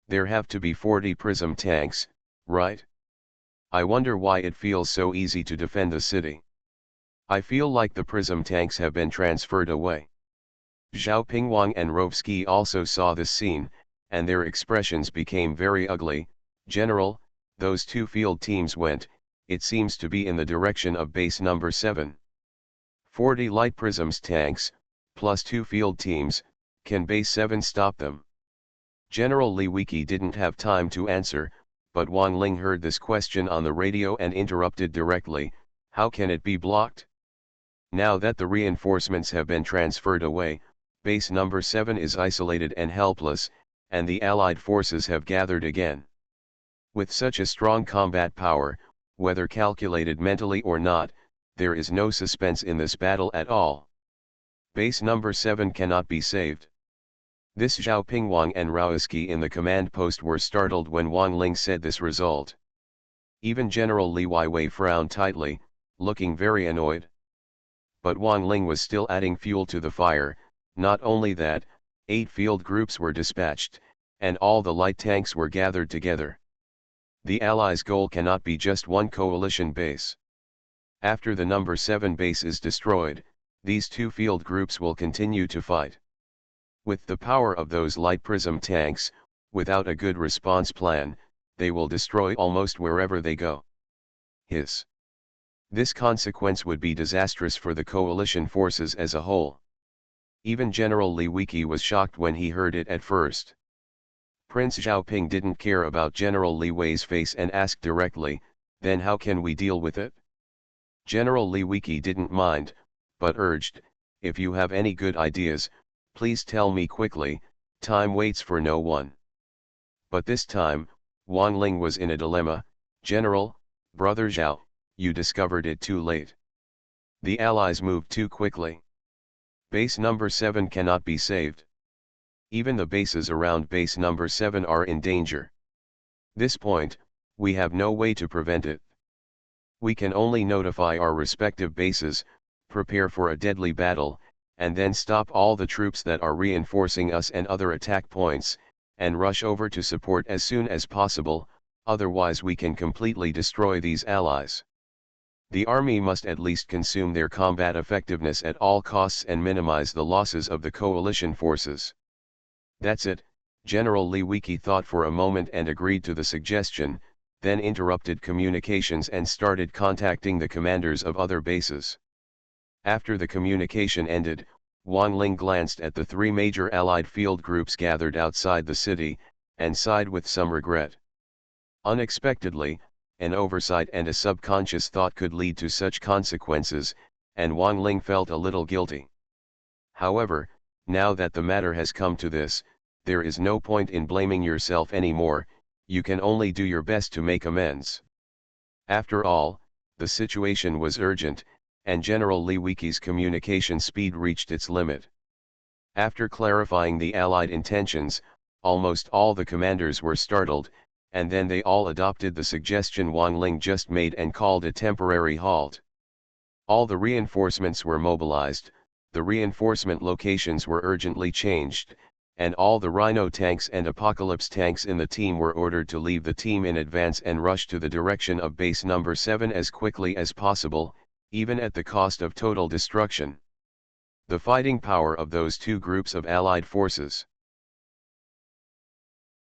There have to be 40 prism tanks, right? I wonder why it feels so easy to defend the city. I feel like the prism tanks have been transferred away. Zhao Pingwang and Rovsky also saw this scene, and their expressions became very ugly. "General, those two field teams went, it seems to be in the direction of base number 7. 40 light prisms tanks, plus 2 field teams, can base 7 stop them?" General Li Wiki didn't have time to answer, but Wang Ling heard this question on the radio and interrupted directly. "How can it be blocked? Now that the reinforcements have been transferred away, base number 7 is isolated and helpless, and the Allied forces have gathered again. With such a strong combat power, whether calculated mentally or not, there is no suspense in this battle at all. Base number 7 cannot be saved." This Zhao Pingwang and Raoski in the command post were startled when Wang Ling said this result. Even General Li Weiwei frowned tightly, looking very annoyed. But Wang Ling was still adding fuel to the fire. Not only that, 8 field groups were dispatched, and all the light tanks were gathered together. The Allies' goal cannot be just one coalition base. After the number 7 base is destroyed, these 2 field groups will continue to fight. With the power of those light prism tanks, without a good response plan, they will destroy almost wherever they go. Hiss. This consequence would be disastrous for the coalition forces as a whole. Even General Li Wiki was shocked when he heard it at first. Prince Xiaoping didn't care about General Li Wei's face and asked directly, "Then how can we deal with it?" General Li Wiki didn't mind, but urged, "If you have any good ideas, please tell me quickly, time waits for no one." But this time, Wang Ling was in a dilemma. "General, brother Zhao, you discovered it too late. The Allies moved too quickly. Base number 7 cannot be saved. Even the bases around base number 7 are in danger. This point, we have no way to prevent it. We can only notify our respective bases, prepare for a deadly battle, and then stop all the troops that are reinforcing us and other attack points, and rush over to support as soon as possible, otherwise we can completely destroy these allies. The army must at least consume their combat effectiveness at all costs and minimize the losses of the coalition forces." "That's it." General Li Wiki thought for a moment and agreed to the suggestion, then interrupted communications and started contacting the commanders of other bases. After the communication ended, Wang Ling glanced at the 3 major Allied field groups gathered outside the city, and sighed with some regret. Unexpectedly, an oversight and a subconscious thought could lead to such consequences, and Wang Ling felt a little guilty. However, now that the matter has come to this, there is no point in blaming yourself anymore. You can only do your best to make amends. After all, the situation was urgent, and General Li Wiki's communication speed reached its limit. After clarifying the Allied intentions, almost all the commanders were startled, and then they all adopted the suggestion Wang Ling just made and called a temporary halt. All the reinforcements were mobilized, the reinforcement locations were urgently changed, and all the Rhino tanks and Apocalypse tanks in the team were ordered to leave the team in advance and rush to the direction of base number 7 as quickly as possible, even at the cost of total destruction. The fighting power of those two groups of Allied forces.